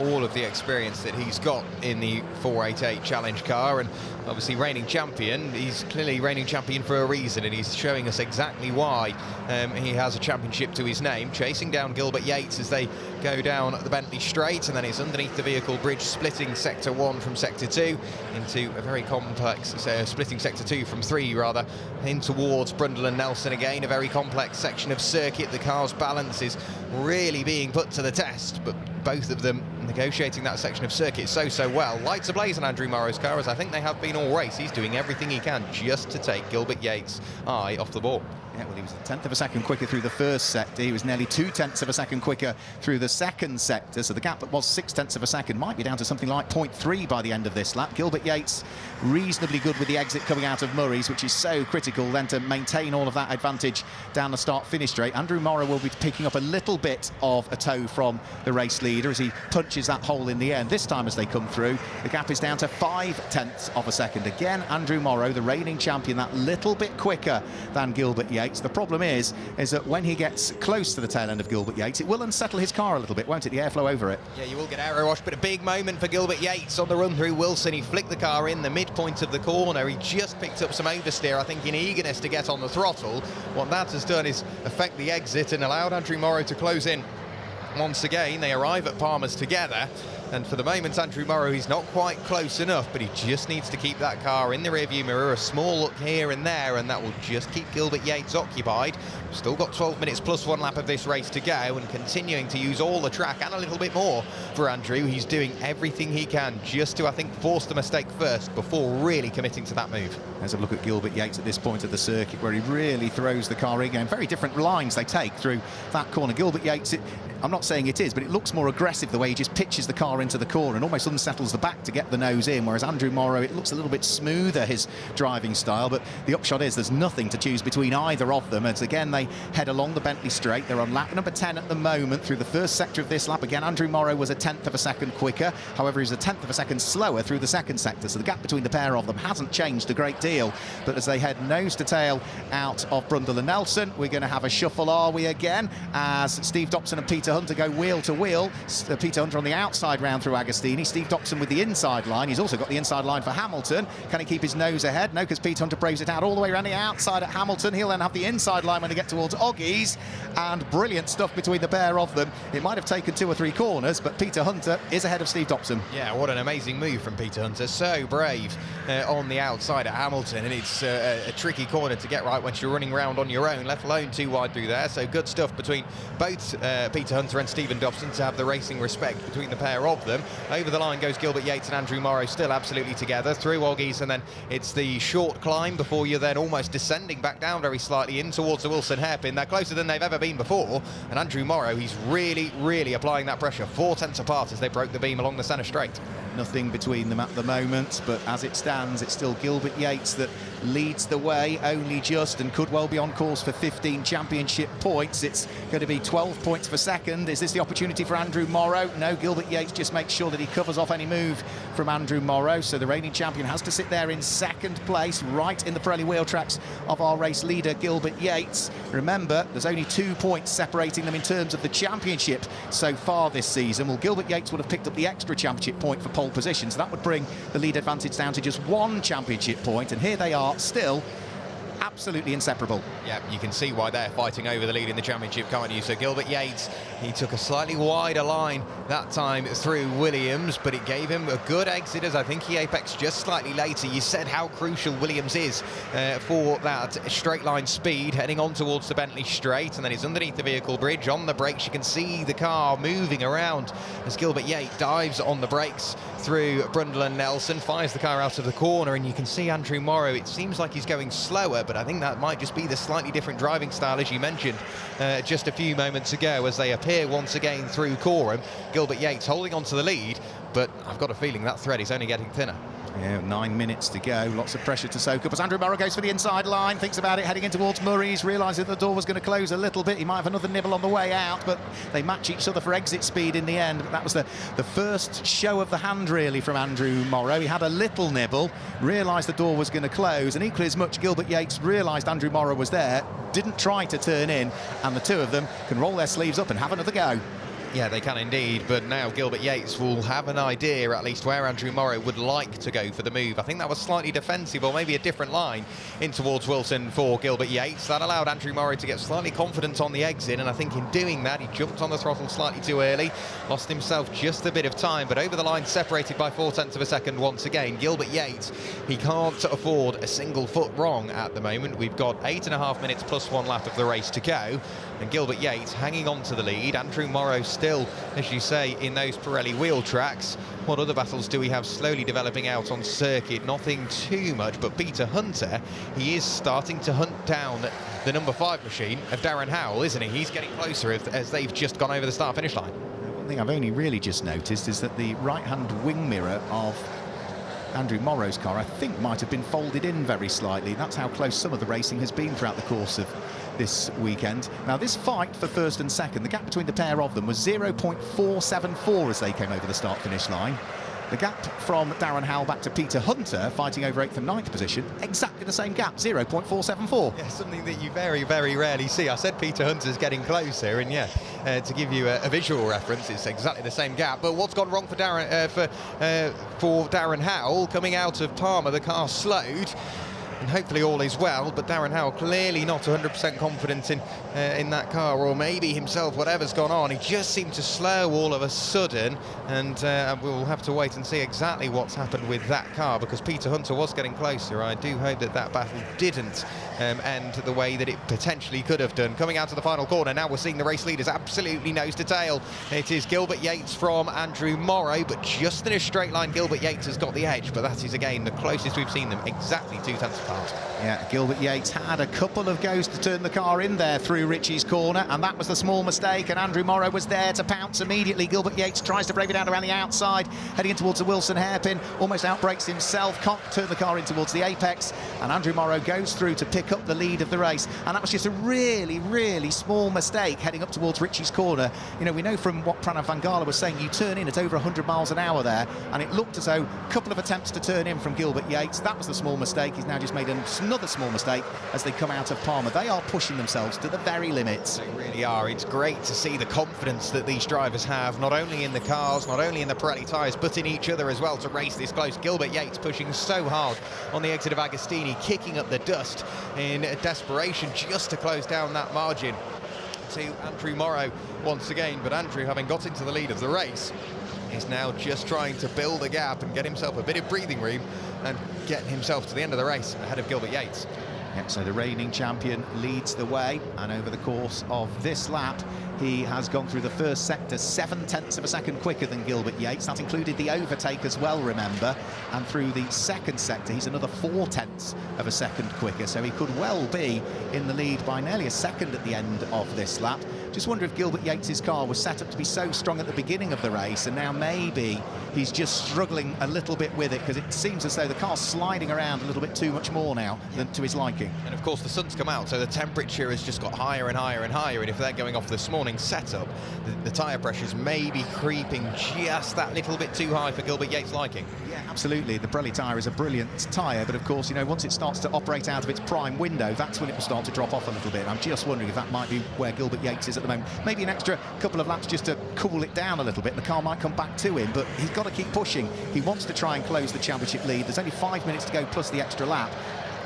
all of the experience that he's got in the 488 Challenge car, and obviously reigning champion. He's clearly reigning champion for a reason, and he's showing us exactly why he has a championship to his name, chasing down Gilbert Yates as they go down the Bentley straight, and then it's underneath the vehicle bridge, splitting sector 1 from sector 2 into a very complex, splitting sector 2 from 3 rather, in towards Brundle and Nelson again, a very complex section of circuit. The car's balance is really being put to the test, but both of them negotiating that section of circuit so well. Lights ablaze on Andrew Morrow's car, as I think they have been all race. He's doing everything he can just to take Gilbert Yates' eye off the ball. Yeah, well, he was 1/10 of a second quicker through the first sector. He was nearly 2/10 of a second quicker through the second sector. So the gap that was 0.6 of a second might be down to something like 0.3 by the end of this lap. Gilbert Yates reasonably good with the exit coming out of Murray's, which is so critical then to maintain all of that advantage down the start-finish straight. Andrew Morrow will be picking up a little bit of a tow from the race leader as he punches that hole in the end. This time as they come through, the gap is down to 0.5 of a second. Again, Andrew Morrow, the reigning champion, that little bit quicker than Gilbert Yates. The problem is that when he gets close to the tail end of Gilbert Yates, it will unsettle his car a little bit, won't it? The airflow over it. Yeah, you will get aero wash, but a big moment for Gilbert Yates on the run through Wilson. He flicked the car in the midpoint of the corner. He just picked up some oversteer, I think, in eagerness to get on the throttle. What that has done is affect the exit and allowed Andrew Morrow to close in. Once again, they arrive at Palmer's together, and for the moment, Andrew Morrow, he's not quite close enough, but he just needs to keep that car in the rearview mirror, a small look here and there, and that will just keep Gilbert Yates occupied. Still got 12 minutes plus 1 lap of this race to go, and continuing to use all the track and a little bit more for Andrew. He's doing everything he can just to, I think, force the mistake first before really committing to that move. Let's have a look at Gilbert Yates at this point of the circuit, where he really throws the car in. Very different lines they take through that corner. Gilbert Yates, I'm not saying it is, but it looks more aggressive the way he just pitches the car into the corner and almost unsettles the back to get the nose in, whereas Andrew Morrow, it looks a little bit smoother, his driving style, but the upshot is there's nothing to choose between either of them, as again they head along the Bentley straight. They're on lap number 10 at the moment through the first sector of this lap. Again, Andrew Morrow was 1/10 of a second quicker, however he's 1/10 of a second slower through the second sector, so the gap between the pair of them hasn't changed a great deal. But as they head nose to tail out of Brundle and Nelson, we're going to have a shuffle, are we, again, as Steve Dobson and Peter Hunter go wheel to wheel. Peter Hunter on the outside round through Agostini, Steve Dobson with the inside line. He's also got the inside line for Hamilton. Can he keep his nose ahead? No, because Peter Hunter braves it out all the way around the outside at Hamilton. He'll then have the inside line when they get towards Oggies, and brilliant stuff between the pair of them. It might have taken 2 or 3 corners, but Peter Hunter is ahead of Steve Dobson. Yeah, what an amazing move from Peter Hunter. So brave on the outside at Hamilton, and it's a tricky corner to get right when you're running round on your own, let alone too wide through there. So good stuff between both Peter Hunter and Stephen Dobson to have the racing respect between the pair of them. Over the line goes Gilbert Yates and Andrew Morrow, still absolutely together through Oggies, and then it's the short climb before you're then almost descending back down very slightly in towards the Wilson hairpin. They're closer than they've ever been before, and Andrew Morrow, he's really applying that pressure. 4/10 apart as they broke the beam along the centre straight. Nothing between them at the moment, but as it stands, it's still Gilbert Yates that leads the way only just and could well be on course for 15 championship points. It's going to be 12 points for second. Is this the opportunity for Andrew Morrow? No, Gilbert Yates just makes sure that he covers off any move from Andrew Morrow. So the reigning champion has to sit there in second place, right in the Pirelli wheel tracks of our race leader, Gilbert Yates. Remember, there's only 2 points separating them in terms of the championship so far this season. Well, Gilbert Yates would have picked up the extra championship point for pole position, so that would bring the lead advantage down to just 1 championship point, and here they are still absolutely inseparable. Yeah, you can see why they're fighting over the lead in the championship, can't you? So Gilbert Yates, he took a slightly wider line that time through Williams, but it gave him a good exit, as I think he apexed just slightly later. You said how crucial Williams is for that straight line speed heading on towards the Bentley straight, and then he's underneath the vehicle bridge. On the brakes, you can see the car moving around as Gilbert Yates dives on the brakes through Brundle and Nelson, fires the car out of the corner, and you can see Andrew Morrow. It seems like he's going slower, but I think that might just be the slightly different driving style, as you mentioned just a few moments ago, as they appear once again through Coram. Gilbert Yates holding on to the lead, but I've got a feeling that thread is only getting thinner. Yeah, 9 minutes to go. Lots of pressure to soak up as Andrew Morrow goes for the inside line, thinks about it, heading in towards Murray's, realising the door was going to close a little bit. He might have another nibble on the way out, but they match each other for exit speed in the end. But that was the first show of the hand, really, from Andrew Morrow. He had a little nibble, realised the door was going to close, and equally as much, Gilbert Yates realised Andrew Morrow was there, didn't try to turn in, and the two of them can roll their sleeves up and have another go. Yeah, they can indeed, but now Gilbert Yates will have an idea at least where Andrew Morrow would like to go for the move. I think that was slightly defensive, or maybe a different line in towards Wilson for Gilbert Yates. That allowed Andrew Morrow to get slightly confident on the exit, and I think in doing that he jumped on the throttle slightly too early, lost himself just a bit of time, but over the line separated by 0.4 of a second once again. Gilbert Yates, he can't afford a single foot wrong at the moment. We've got 8.5 minutes plus 1 lap of the race to go, and Gilbert Yates hanging on to the lead. Andrew Morrow still, as you say, in those Pirelli wheel tracks. What other battles do we have slowly developing out on circuit? Nothing too much, but Peter Hunter, he is starting to hunt down the number 5 machine of Darren Howell, isn't he? He's getting closer as they've just gone over the start-finish line. One thing I've only really just noticed is that the right-hand wing mirror of Andrew Morrow's car, I think, might have been folded in very slightly. That's how close some of the racing has been throughout the course of this weekend. Now, this fight for first and second, the gap between the pair of them was 0.474 as they came over the start-finish line. The gap from Darren Howell back to Peter Hunter, fighting over 8th and 9th position, exactly the same gap, 0.474. Yeah, something that you very, very rarely see. I said Peter Hunter's getting closer, and yeah, to give you a visual reference, it's exactly the same gap. But what's gone wrong for Darren Howell? Coming out of Palmer, the car slowed, and hopefully all is well, but Darren Howell clearly not 100% confident in that car, or maybe himself, whatever's gone on. He just seemed to slow all of a sudden, and we'll have to wait and see exactly what's happened with that car, because Peter Hunter was getting closer. I do hope that that battle didn't end the way that it potentially could have done. Coming out to the final corner, now we're seeing the race leaders absolutely nose to tail. It is Gilbert Yates from Andrew Morrow, but just in a straight line, Gilbert Yates has got the edge, but that is, again, the closest we've seen them, exactly 2 tenths apart. Yeah, Gilbert Yates had a couple of goes to turn the car in there through Richie's corner, and that was the small mistake, and Andrew Morrow was there to pounce immediately. Gilbert Yates tries to brave it out around the outside, heading in towards the Wilson hairpin, almost outbrakes himself, can't turn the car in towards the apex, and Andrew Morrow goes through to pick up the lead of the race, and that was just a really, really small mistake heading up towards Richie's corner. You know, we know from what Pranav Vangala was saying, you turn in at over 100 miles an hour there, and it looked as though a couple of attempts to turn in from Gilbert Yates. That was the small mistake. He's now just made another small mistake as they come out of Palmer. They are pushing themselves to the very limits. They really are. It's great to see the confidence that these drivers have, not only in the cars, not only in the Pirelli tyres, but in each other as well, to race this close. Gilbert Yates pushing so hard on the exit of Agostini, kicking up the dust in desperation just to close down that margin to Andrew Morrow once again. But Andrew, having got into the lead of the race, is now just trying to build a gap and get himself a bit of breathing room and get himself to the end of the race ahead of Gilbert Yates. Yeah, so the reigning champion leads the way, and over the course of this lap, he has gone through the first sector 0.7 of a second quicker than Gilbert Yates. That included the overtake as well, remember. And through the second sector, he's another 0.4 of a second quicker. So he could well be in the lead by nearly a second at the end of this lap. Just wonder if Gilbert Yates's car was set up to be so strong at the beginning of the race, and now maybe he's just struggling a little bit with it, because it seems as though the car's sliding around a little bit too much more now than to his liking. And of course the sun's come out, so the temperature has just got higher and higher and higher, and if they're going off this morning's setup, the tyre pressures may be creeping just that little bit too high for Gilbert Yates' liking. Yeah, absolutely. The Pirelli tyre is a brilliant tyre, but of course, you know, once it starts to operate out of its prime window, that's when it will start to drop off a little bit. I'm just wondering if that might be where Gilbert Yates is at the moment. Maybe an extra couple of laps just to cool it down a little bit, and the car might come back to him, but he's got to keep pushing. He wants to try and close the championship lead. There's only 5 minutes to go plus the extra lap.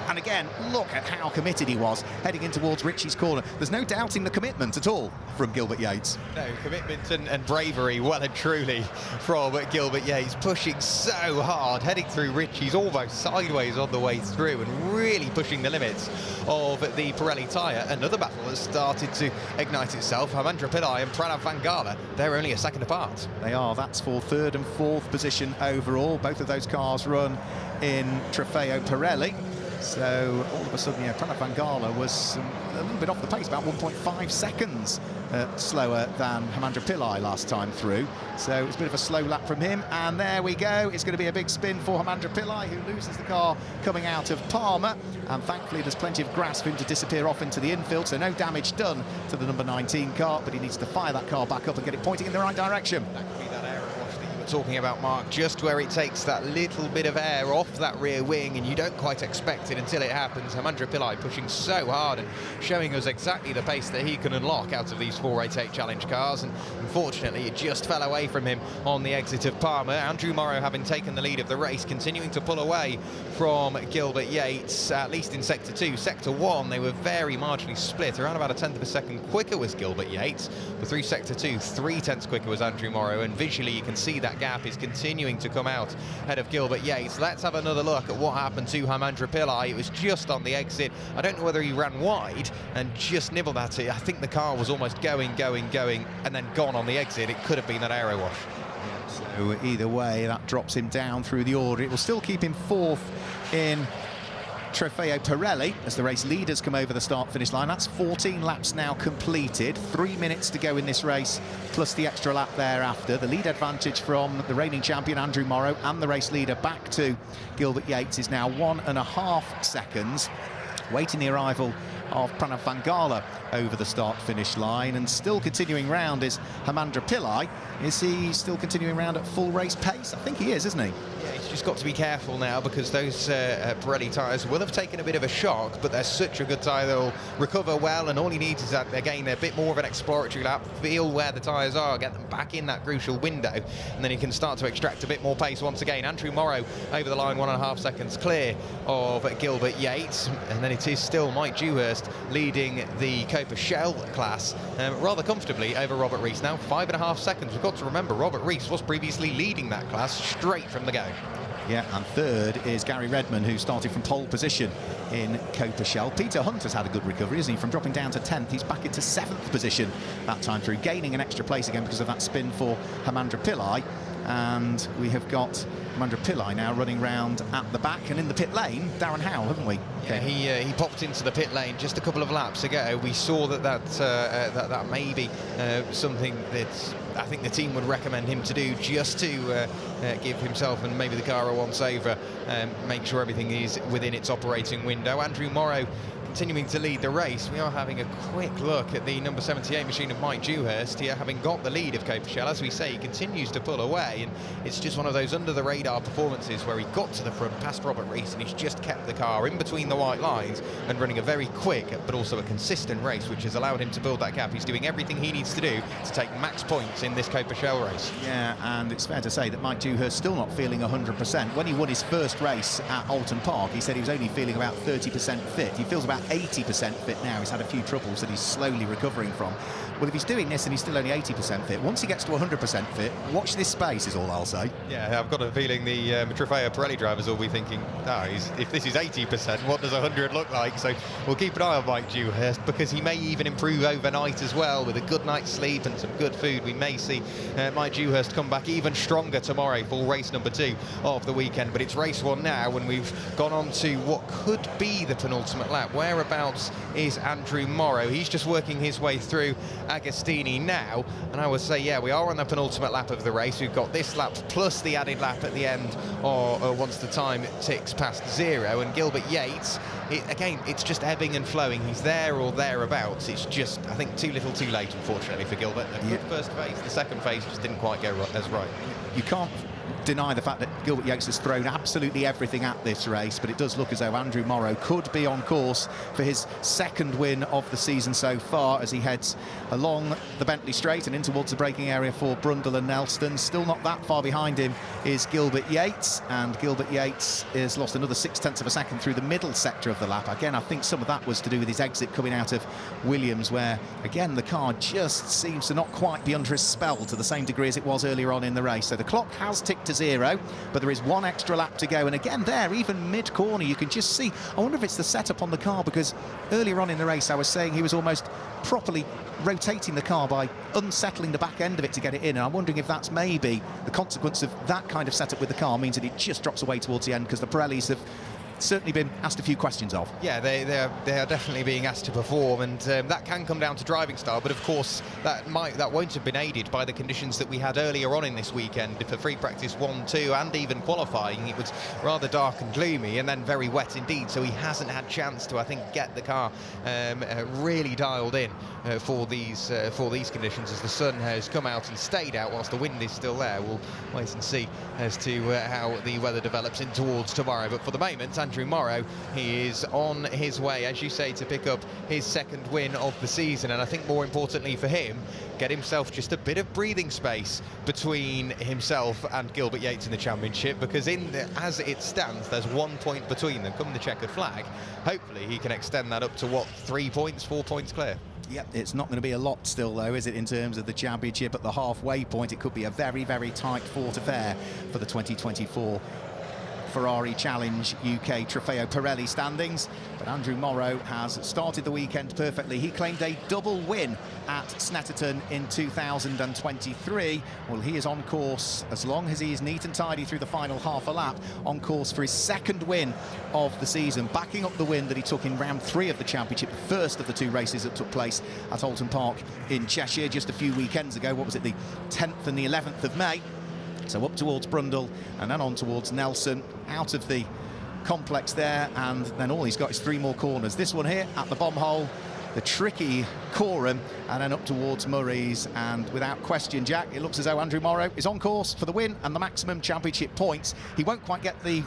And again, look at how committed he was heading in towards Ritchie's corner. There's no doubting the commitment at all from Gilbert Yates. No, commitment and bravery, well and truly, from Gilbert Yates, pushing so hard, heading through Ritchie's almost sideways on the way through, and really pushing the limits of the Pirelli tyre. Another battle has started to ignite itself. Hamandra Pillai and Pranav Vangala, they're only a second apart. They are. That's for 3rd and 4th position overall. Both of those cars run in Trofeo Pirelli. So all of a sudden, yeah, Pranav Vangala was a little bit off the pace, about 1.5 seconds slower than Hamandra Pillai last time through. So it's a bit of a slow lap from him. And there we go. It's going to be a big spin for Hamandra Pillai, who loses the car coming out of Palmer. And thankfully, there's plenty of grass for him to disappear off into the infield. So no damage done to the number 19 car, but he needs to fire that car back up and get it pointing in the right direction. That could be that air wash that you were talking about, Mark, just where it takes that little bit of air off that rear wing, and you don't quite expect it until it happens. Hamandra Pillai pushing so hard and showing us exactly the pace that he can unlock out of these 488 Challenge cars, and unfortunately it just fell away from him on the exit of Palmer. Andrew Morrow, having taken the lead of the race, continuing to pull away from Gilbert Yates, at least in Sector 2. Sector 1, they were very marginally split. Around about a tenth of a second quicker was Gilbert Yates, but through Sector 2, 3/10 quicker was Andrew Morrow, and visually you can see that gap is continuing to come out ahead of Gilbert Yates. Let's have another look at what happened to Hamandra Pillai. It was just on the exit. I don't know whether he ran wide and just nibbled at it. I think the car was almost going, and then gone on the exit. It could have been that aero wash. So either way, that drops him down through the order. It will still keep him 4th in Trofeo Pirelli as the race leaders come over the start-finish line. That's 14 laps now completed. 3 minutes to go in this race, plus the extra lap thereafter. The lead advantage from the reigning champion, Andrew Morrow, and the race leader back to Gilbert Yates is now 1.5 seconds. Waiting the arrival of Pranav Vangala over the start-finish line, and still continuing round is Hamandra Pillai. Is he still continuing round at full race pace? I think he is, isn't he? Yeah, he's just got to be careful now, because those Pirelli tyres will have taken a bit of a shock, but they're such a good tyre, they'll recover well, and all he needs is, again, a bit more of an exploratory lap, feel where the tyres are, get them back in that crucial window, and then he can start to extract a bit more pace once again. Andrew Morrow over the line, 1.5 seconds clear of Gilbert Yates, and then it is still Mike Dewhurst leading the Copa Shell class rather comfortably over Robert Rees. Now 5.5 seconds. We've got to remember Robert Rees was previously leading that class straight from the go. Yeah, and 3rd is Gary Redman, who started from pole position in Copa Shell. Peter Hunt has had a good recovery, isn't he? From dropping down to 10th, he's back into 7th position that time through, gaining an extra place again because of that spin for Hamandra Pillai. And we have got Hamandra Pillai now running round at the back, and in the pit lane, Darren Howell, haven't we? Yeah, he popped into the pit lane just a couple of laps ago. We saw that may be something that I think the team would recommend him to do, just to give himself and maybe the car a once-over, make sure everything is within its operating window. Andrew Morrow continuing to lead the race. We are having a quick look at the number 78 machine of Mike Dewhurst here, having got the lead of Copa Shell. As we say, he continues to pull away, and it's just one of those under-the-radar performances where he got to the front past Robert Rees, and he's just kept the car in between the white lines and running a very quick but also a consistent race, which has allowed him to build that gap. He's doing everything he needs to do to take max points in this Copa Shell race. Yeah, and it's fair to say that Mike Dewhurst still not feeling 100%. When he won his first race at Alton Park, he said he was only feeling about 30% fit. He feels about 80% fit now. He's had a few troubles that he's slowly recovering from. Well, if he's doing this and he's still only 80% fit, once he gets to 100% fit, watch this space is all I'll say. Yeah, I've got a feeling the Trofeo Pirelli drivers will be thinking, if this is 80%, what does 100 look like? So we'll keep an eye on Mike Dewhurst, because he may even improve overnight as well with a good night's sleep and some good food. We may see Mike Dewhurst come back even stronger tomorrow for race number 2 of the weekend. But it's race 1 now, when we've gone on to what could be the penultimate lap. Whereabouts is Andrew Morrow? He's just working his way through Agostini now. And I would say, yeah, we are on the penultimate lap of the race. We've got this lap plus the added lap at the end, or once the time ticks past 0. And Gilbert Yates, again, it's just ebbing and flowing. He's there or thereabouts. It's just, I think, too little too late, unfortunately, for Gilbert. A good first phase. The second phase just didn't quite go as right. You can't deny the fact that Gilbert Yates has thrown absolutely everything at this race, but it does look as though Andrew Morrow could be on course for his second win of the season so far as he heads along the Bentley Straight and in towards the braking area for Brundle and Nelson. Still not that far behind him is Gilbert Yates, and Gilbert Yates has lost another 0.6 of a second through the middle sector of the lap. Again, I think some of that was to do with his exit coming out of Williams, where again the car just seems to not quite be under a spell to the same degree as it was earlier on in the race. So the clock has ticked to 0, but there is one extra lap to go, and again there, even mid-corner, you can just see, I wonder if it's the setup on the car, because earlier on in the race I was saying he was almost properly rotating the car by unsettling the back end of it to get it in, and I'm wondering if that's maybe the consequence of that kind of setup with the car means that it just drops away towards the end, because the Pirellis have certainly been asked a few questions of. Yeah, they are definitely being asked to perform, and that can come down to driving style, but of course that won't have been aided by the conditions that we had earlier on in this weekend. For free practice 1, 2 and even qualifying, it was rather dark and gloomy and then very wet indeed, so he hasn't had chance to, I think, get the car really dialed in for these conditions, as the sun has come out and stayed out whilst the wind is still there. We'll wait and see as to how the weather develops in towards tomorrow, but for the moment Andrew Morrow, he is on his way, as you say, to pick up his second win of the season, and I think more importantly for him, get himself just a bit of breathing space between himself and Gilbert Yates in the championship, because as it stands there's 1 point between them. Come the checkered flag, hopefully he can extend that up to what, 3 points, 4 points clear. Yep, it's not going to be a lot still though, is it, in terms of the championship? At the halfway point it could be a very, very tight fought affair for the 2024 Ferrari Challenge UK Trofeo Pirelli standings, but Andrew Morrow has started the weekend perfectly. He claimed a double win at Snetterton in 2023. Well, he is on course, as long as he is neat and tidy through the final half a lap, on course for his second win of the season, backing up the win that he took in round 3 of the championship, the first of the 2 races that took place at Alton Park in Cheshire just a few weekends ago. What was it, the 10th and the 11th of May? So up towards Brundle and then on towards Nelson, out of the complex there, and then all he's got is 3 more corners. This one here at the bomb hole, the tricky Coram, and then up towards Murray's, and without question, Jack, it looks as though Andrew Morrow is on course for the win and the maximum championship points. He won't quite get the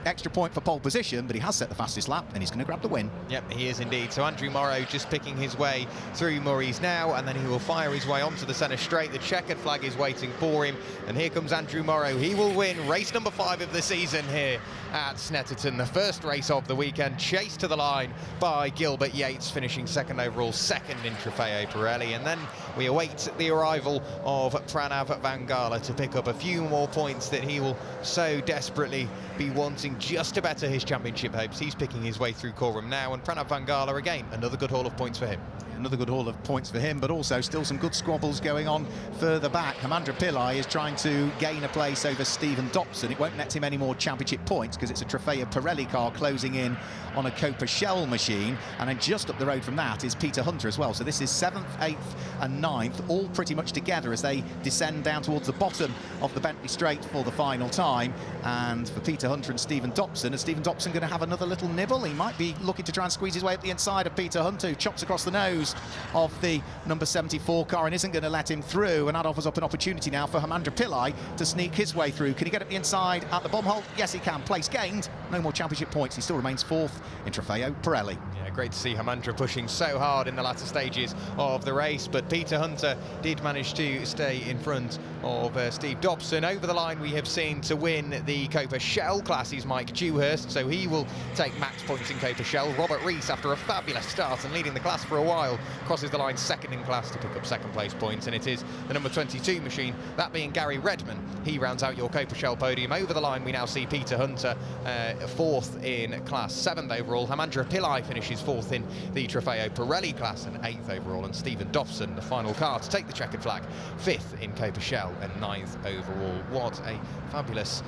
extra point for pole position, but he has set the fastest lap and he's going to grab the win. Yep, he is indeed. So Andrew Morrow just picking his way through Murray's now, and then he will fire his way onto the centre straight. The checkered flag is waiting for him, and here comes Andrew Morrow. He will win race number 5 of the season here at Snetterton, the first race of the weekend, chased to the line by Gilbert Yates, finishing second overall, second in Trofeo Pirelli, and then we await the arrival of Pranav Vangala to pick up a few more points that he will so desperately be wanting just to better his championship hopes. He's picking his way through Coram now, and Pranav Vangala again, another good haul of points for him. Another good haul of points for him, but also still some good squabbles going on further back. Hamandra Pillai is trying to gain a place over Stephen Dobson. It won't net him any more championship points because it's a Trofeo Pirelli car closing in on a Copa Shell machine, and then just up the road from that is Peter Hunter as well. So this is 7th, 8th and 9th, all pretty much together as they descend down towards the bottom of the Bentley Straight for the final time. And for Peter Hunter and Stephen Dobson, is Stephen Dobson going to have another little nibble? He might be looking to try and squeeze his way up the inside of Peter Hunter, who chops across the nose of the number 74 car and isn't going to let him through, and that offers up an opportunity now for Hamandra Pillai to sneak his way through. Can he get up the inside at the bomb hole? Yes, he can. Place gained. No more championship points. He still remains 4th in Trofeo Pirelli. Yeah, great to see Hamandra pushing so hard in the latter stages of the race, but Peter Hunter did manage to stay in front of Steve Dobson. Over the line we have seen to win the Copa Shell class is Mike Dewhurst, so he will take max points in Copa Shell. Robert Rees, after a fabulous start and leading the class for a while, crosses the line second in class to pick up second place points, and it is the number 22 machine, that being Gary Redman. He rounds out your Copa Shell podium. Over the line we now see Peter Hunter 4th in class, 7th overall. Hamandra Pillai finishes 4th in the Trofeo Pirelli class and 8th overall, and Stephen Dobson, the final car to take the checkered flag, 5th in Copa Shell and 9th overall. What a fabulous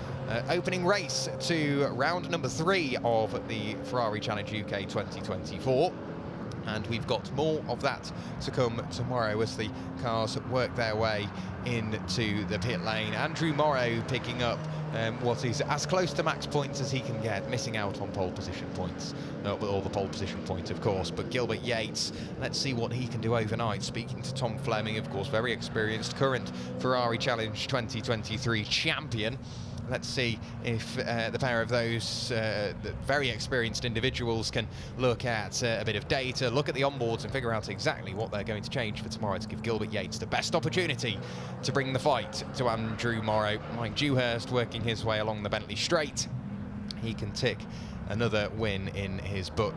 opening race to round number 3 of the Ferrari Challenge UK 2024. And we've got more of that to come tomorrow as the cars work their way into the pit lane. Andrew Morrow picking up what is as close to max points as he can get, missing out on pole position points. Not with all the pole position points, of course, but Gilbert Yates, let's see what he can do overnight. Speaking to Tom Fleming, of course, very experienced, current Ferrari Challenge 2023 champion. Let's see if the pair of those very experienced individuals can look at a bit of data, look at the onboards and figure out exactly what they're going to change for tomorrow to give Gilbert Yates the best opportunity to bring the fight to Andrew Morrow. Mike Dewhurst working his way along the Bentley Straight. He can tick another win in his book,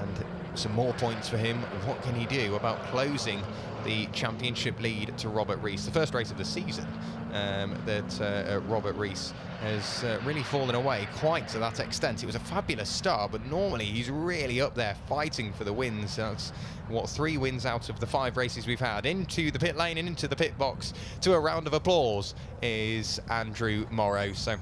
and some more points for him. What can he do about closing the championship lead to Robert Rees? The first race of the season that Robert Rees has really fallen away quite to that extent. It was a fabulous start, but normally he's really up there fighting for the wins. That's what, 3 wins out of the 5 races we've had. Into the pit lane and into the pit box to a round of applause is Andrew Morrow. So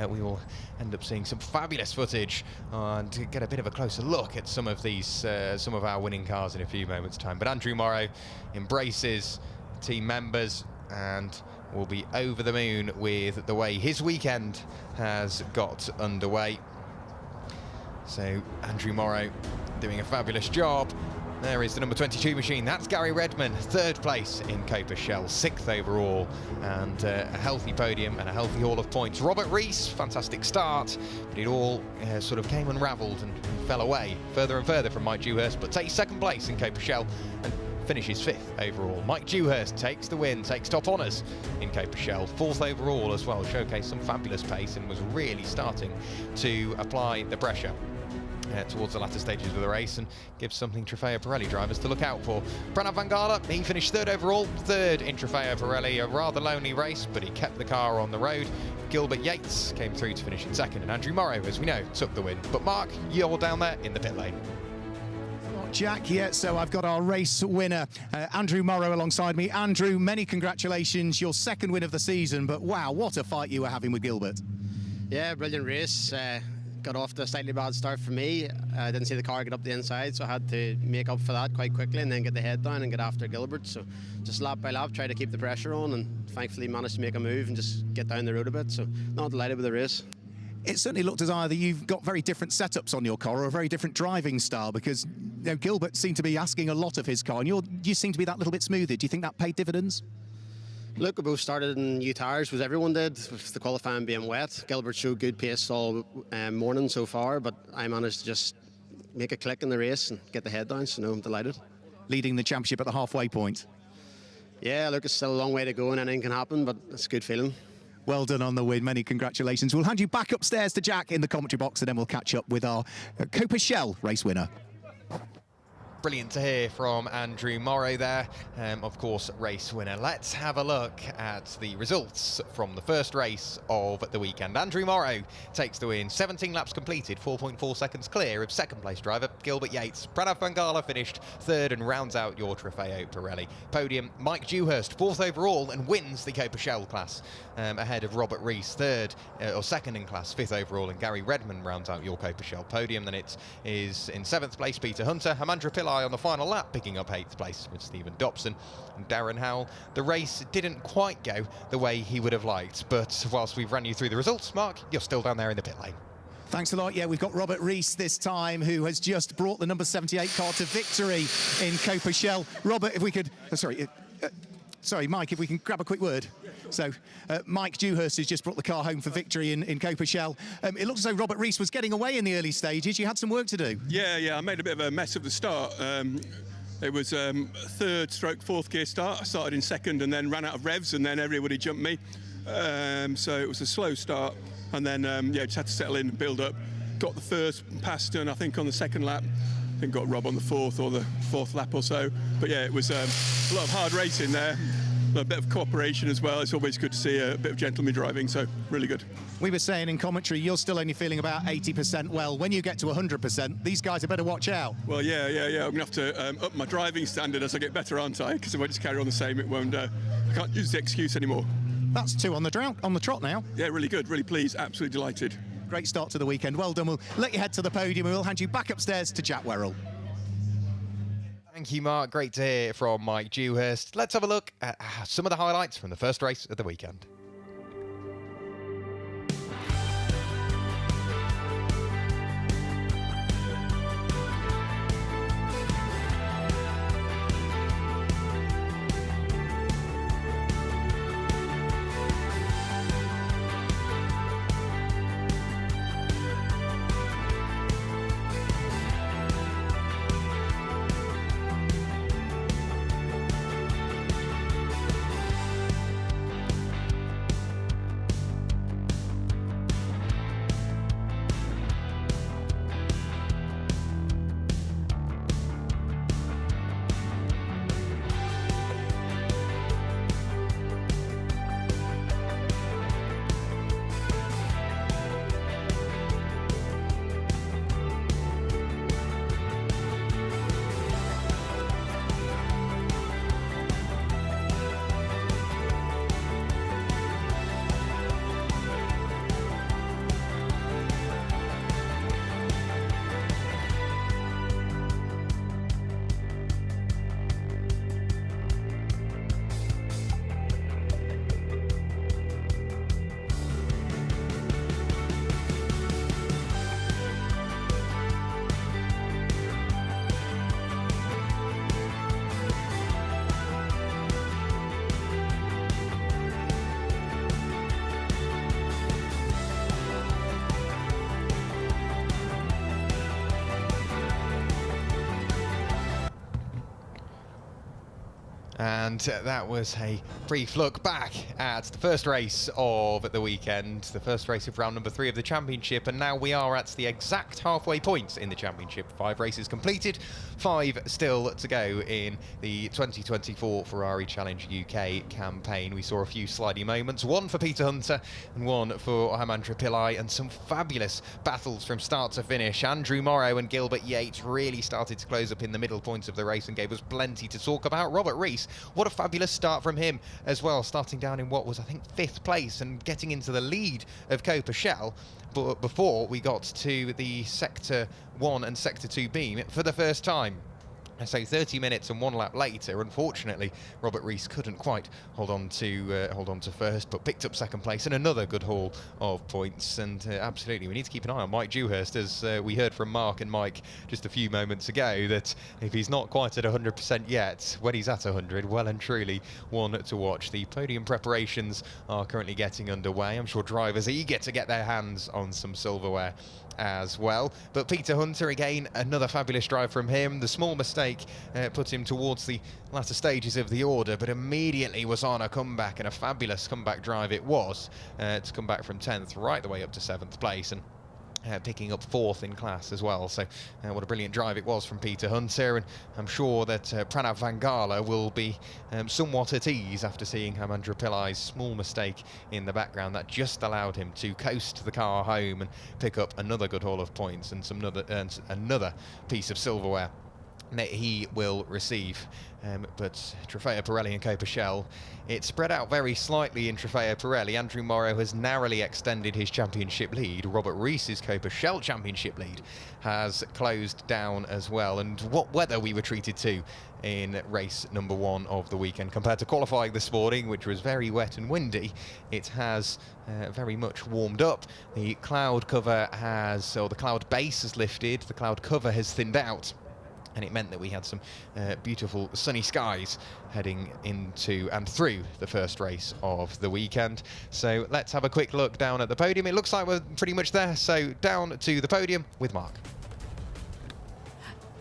we will end up seeing some fabulous footage and get a bit of a closer look at some of these, some of our winning cars in a few moments' time. But Andrew Morrow embraces team members and will be over the moon with the way his weekend has got underway. So Andrew Morrow doing a fabulous job. There is the number 22 machine. That's Gary Redman, 3rd place in Cooper Shell, 6th overall, and a healthy podium and a healthy haul of points. Robert Rees, fantastic start, but it all sort of came unravelled and fell away further and further from Mike Dewhurst, but takes 2nd place in Cooper Shell and finishes 5th overall. Mike Dewhurst takes the win, takes top honours in Cooper Shell, 4th overall as well, showcased some fabulous pace and was really starting to apply the pressure towards the latter stages of the race and gives something Trofeo Pirelli drivers to look out for. Pranav Vangala, he finished 3rd overall, 3rd in Trofeo Pirelli, a rather lonely race, but he kept the car on the road. Gilbert Yates came through to finish in 2nd, and Andrew Morrow, as we know, took the win. But Mark, you're down there in the pit lane. Jack, yeah, so I've got our race winner, Andrew Morrow, alongside me. Andrew, many congratulations, your 2nd win of the season, but wow, what a fight you were having with Gilbert. Yeah, brilliant race. Got off to a slightly bad start for me. I didn't see the car get up the inside, so I had to make up for that quite quickly and then get the head down and get after Gilbert. So just lap by lap, try to keep the pressure on, and thankfully managed to make a move and just get down the road a bit. So not delighted with the race. It certainly looked as either you've got very different setups on your car or a very different driving style, because Gilbert seemed to be asking a lot of his car, and you seem to be that little bit smoother. Do you think that paid dividends? Look, we both started in new tyres, as everyone did, with the qualifying being wet. Gilbert showed good pace all morning so far, but I managed to just make a click in the race and get the head down, so no, I'm delighted. Leading the championship at the halfway point. Yeah, look, it's still a long way to go and anything can happen, but it's a good feeling. Well done on the win, many congratulations. We'll hand you back upstairs to Jack in the commentary box, and then we'll catch up with our Cooper Shell race winner. Brilliant to hear from Andrew Morrow there, of course, race winner. Let's have a look at the results from the first race of the weekend. Andrew Morrow takes the win, 17 laps completed, 4.4 seconds clear of 2nd place driver Gilbert Yates. Pranav Vangala finished 3rd and rounds out your Trofeo Pirelli. Podium, Mike Dewhurst, 4th overall and wins the Cooper Shell class, ahead of Robert Rees, 3rd or 2nd in class, 5th overall, and Gary Redman rounds out your Cooper Shell podium. Then it is in 7th place Peter Hunter, Hamandra Pillai on the final lap, picking up 8th place with Stephen Dobson and Darren Howell. The race didn't quite go the way he would have liked, but whilst we've run you through the results, Mark, you're still down there in the pit lane. Thanks a lot. Yeah, we've got Robert Rees this time, who has just brought the number 78 car to victory in Cooper Shell. Robert, if we could... sorry, Mike, if we can grab a quick word. So, Mike Dewhurst has just brought the car home for victory in Cooper Shell. It looks as though Robert Rees was getting away in the early stages. You had some work to do. Yeah, I made a bit of a mess of the start. It was 3rd stroke 4th gear start. I started in 2nd and then ran out of revs, and then everybody jumped me. So it was a slow start, and then just had to settle in and build up. Got the first pass done, I think, on the 2nd lap. I think got Rob on the 4th or the 4th lap or so. But yeah, it was a lot of hard racing there. A bit of cooperation as well. It's always good to see a bit of gentleman driving, so really good. We were saying in commentary, you're still only feeling about 80%. Well, when you get to 100%, these guys are better watch out. Well, yeah. I'm going to have to up my driving standard as I get better, aren't I? Because if I just carry on the same, it won't. I can't use the excuse anymore. That's 2 on the trot now. Yeah, really good, really pleased, absolutely delighted. Great start to the weekend. Well done. We'll let you head to the podium and we'll hand you back upstairs to Jack Werrell. Thank you, Mark. Great to hear from Mike Dewhurst. Let's have a look at some of the highlights from the first race of the weekend. And that was a brief look back at the first race of the weekend, the first race of round number 3 of the championship, and now we are at the exact halfway point in the championship. 5 races completed, 5 still to go in the 2024 Ferrari Challenge UK campaign. We saw a few slidey moments, one for Peter Hunter and one for Hamandra Pillai, and some fabulous battles from start to finish. Andrew Morrow and Gilbert Yates really started to close up in the middle points of the race and gave us plenty to talk about. Robert Rees, what a fabulous start from him as well, starting down in what was, I think, 5th place and getting into the lead of Copa Shell. But before we got to the Sector 1 and Sector 2 beam for the first time. So 30 minutes and 1 lap later, unfortunately, Robert Rees couldn't quite hold on to first, but picked up 2nd place and another good haul of points. And absolutely, we need to keep an eye on Mike Dewhurst, as we heard from Mark and Mike just a few moments ago, that if he's not quite at 100% yet, when he's at 100, well and truly one to watch. The podium preparations are currently getting underway. I'm sure drivers are eager to get their hands on some silverware as well. But Peter Hunter, again, another fabulous drive from him. The small mistake put him towards the latter stages of the order, but immediately was on a comeback, and a fabulous comeback drive it was, to come back from 10th right the way up to 7th place, and picking up 4th in class as well. So what a brilliant drive it was from Peter Hunter, and I'm sure that Pranav Vangala will be somewhat at ease after seeing Hamandra Pillai's small mistake in the background that just allowed him to coast the car home and pick up another good haul of points and another piece of silverware that he will receive. But Trofeo Pirelli and Copa Shell, it spread out very slightly in Trofeo Pirelli. Andrew Morrow has narrowly extended his championship lead. Robert Rees's Copa Shell championship lead has closed down as well. And what weather we were treated to in race number 1 of the weekend compared to qualifying this morning, which was very wet and windy. It has very much warmed up. The cloud cover has, or the cloud base has lifted, the cloud cover has thinned out, and it meant that we had some beautiful sunny skies heading into and through the first race of the weekend. So let's have a quick look down at the podium. It looks like we're pretty much there, so down to the podium with Mark.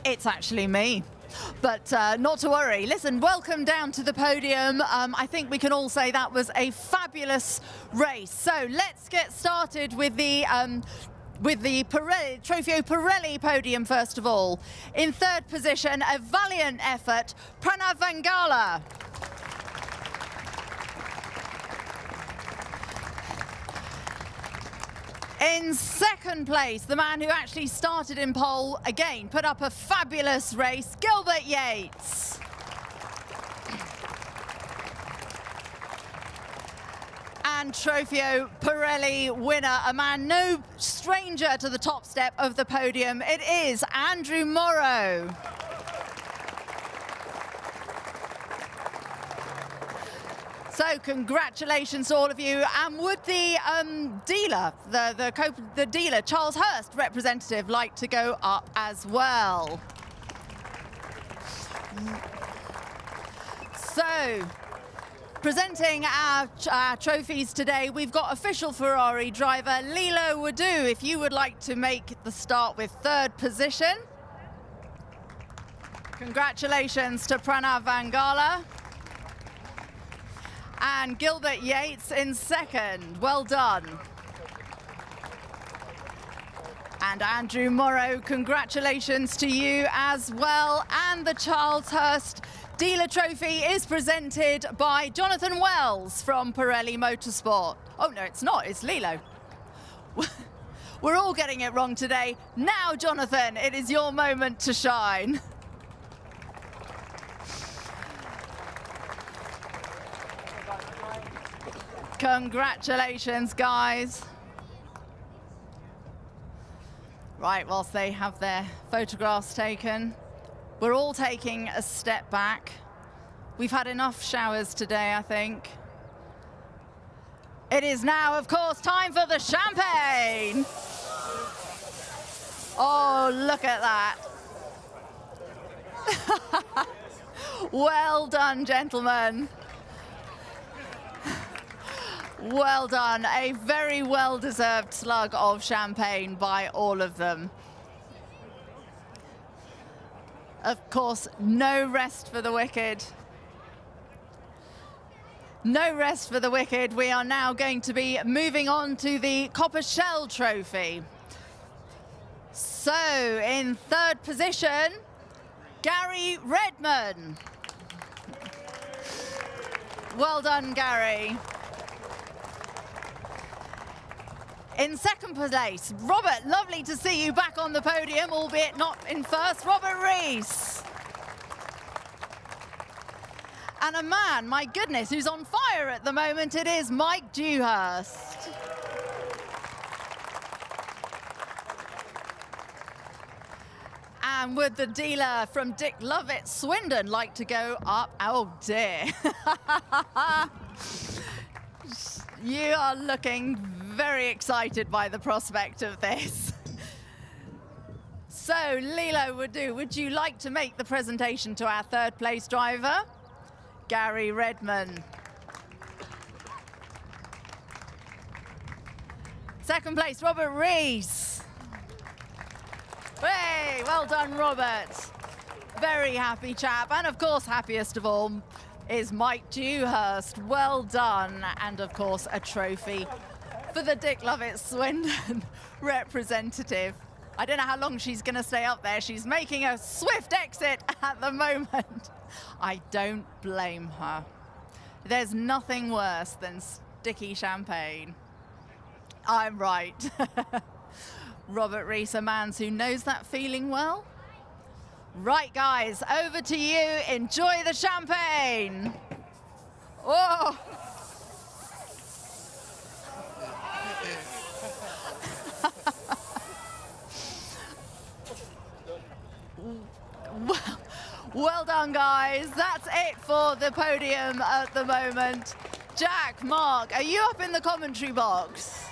It's actually me. But not to worry. Listen, welcome down to the podium. I think we can all say that was a fabulous race. So let's get started with the Trofeo Pirelli podium first of all. In 3rd position, a valiant effort, Pranav Vangala. In 2nd place, the man who actually started in pole, again, put up a fabulous race, Gilbert Yates. And Trofeo Pirelli winner, a man no stranger to the top step of the podium. It is Andrew Morrow. So congratulations to all of you. And would the dealer, the dealer, Charles Hurst representative, like to go up as well? So, presenting our trophies today, we've got official Ferrari driver Lilo Wadu. If you would like to make the start with 3rd position. Congratulations to Pranav Vangala. And Gilbert Yates in 2nd. Well done. And Andrew Morrow, congratulations to you as well. And the Charles Hurst Dealer Trophy is presented by Jonathan Wells from Pirelli Motorsport. Oh, no, it's not. It's Lilo. We're all getting it wrong today. Now, Jonathan, it is your moment to shine. Congratulations, guys. Right, whilst they have their photographs taken, we're all taking a step back. We've had enough showers today, I think. It is now, of course, time for the champagne. Oh, look at that. Well done, gentlemen. Well done. A very well-deserved slug of champagne by all of them. Of course, no rest for the wicked. No rest for the wicked. We are now going to be moving on to the Copper Shell Trophy. So, in 3rd position, Gary Redman. Well done, Gary. In 2nd place, Robert, lovely to see you back on the podium, albeit not in 1st, Robert Rees. And a man, my goodness, who's on fire at the moment, it is Mike Dewhurst. And would the dealer from Dick Lovett, Swindon, like to go up? Oh dear. You are looking very excited by the prospect of this. So, Lilo Wadu, would you like to make the presentation to our 3rd place driver, Gary Redman? 2nd place, Robert Rees. Hey, well done, Robert. Very happy chap. And of course, happiest of all is Mike Dewhurst. Well done. And of course, a trophy for the Dick Lovett Swindon representative. I don't know how long she's going to stay up there. She's making a swift exit at the moment. I don't blame her. There's nothing worse than sticky champagne. I'm right. Robert Rees, a man who knows that feeling well. Right, guys, over to you. Enjoy the champagne. Oh. Well done, guys. That's it for the podium at the moment. Jack, Mark, are you up in the commentary box?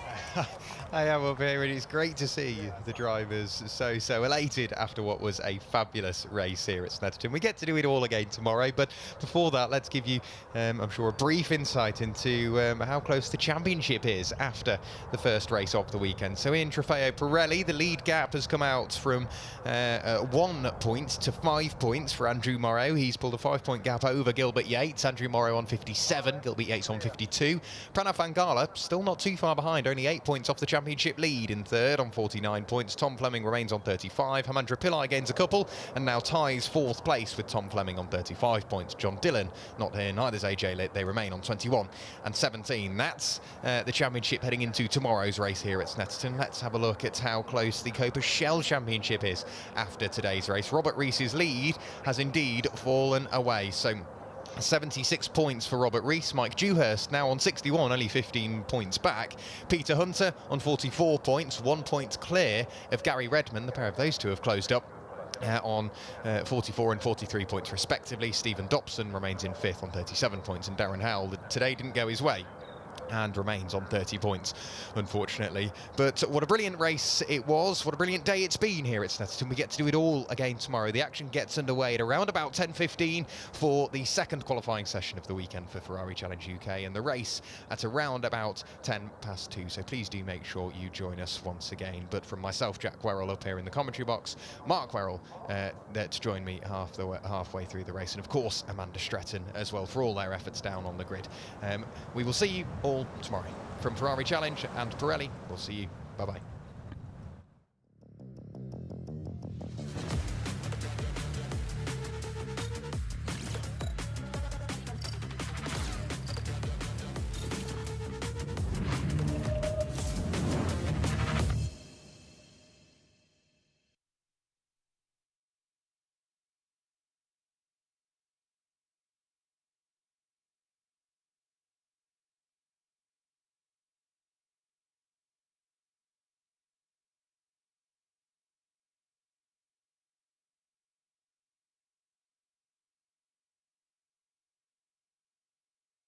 I am up here, and it's great to see the drivers so elated after what was a fabulous race here at Snetterton. We get to do it all again tomorrow, but before that, let's give you, I'm sure, a brief insight into how close the championship is after the first race of the weekend. So in Trofeo Pirelli, the lead gap has come out from 1 point to 5 points for Andrew Morrow. He's pulled a 5-point gap over Gilbert Yates. Andrew Morrow on 57, Gilbert Yates on 52. Pranav Vangala still not too far behind, only 8 points off the championship lead in 3rd on 49 points. Tom Fleming remains on 35. Hamandra Pillai gains a couple and now ties 4th place with Tom Fleming on 35 points. John Dillon not here, neither's AJ Litt. They remain on 21 and 17. That's the championship heading into tomorrow's race here at Snetterton. Let's have a look at how close the Copper Shell Championship is after today's race. Robert Rees's lead has indeed fallen away. So 76 points for Robert Rees. Mike Dewhurst now on 61, only 15 points back. Peter Hunter on 44 points, 1 point clear of Gary Redman. The pair of those two have closed up. on 44 and 43 points respectively. Stephen Dobson remains in 5th on 37 points, and Darren Howell today didn't go his way and remains on 30 points, unfortunately. But what a brilliant race it was. What a brilliant day it's been here at Snetterton. We get to do it all again tomorrow. The action gets underway at around about 10:15 for the second qualifying session of the weekend for Ferrari Challenge UK, and the race at around about 2:10. So please do make sure you join us once again. But from myself, Jack Werrell, up here in the commentary box, Mark Werrell there to join me halfway through the race, and of course Amanda Stretton as well for all their efforts down on the grid. We will see you all tomorrow. From Ferrari Challenge and Pirelli, we'll see you. Bye-bye.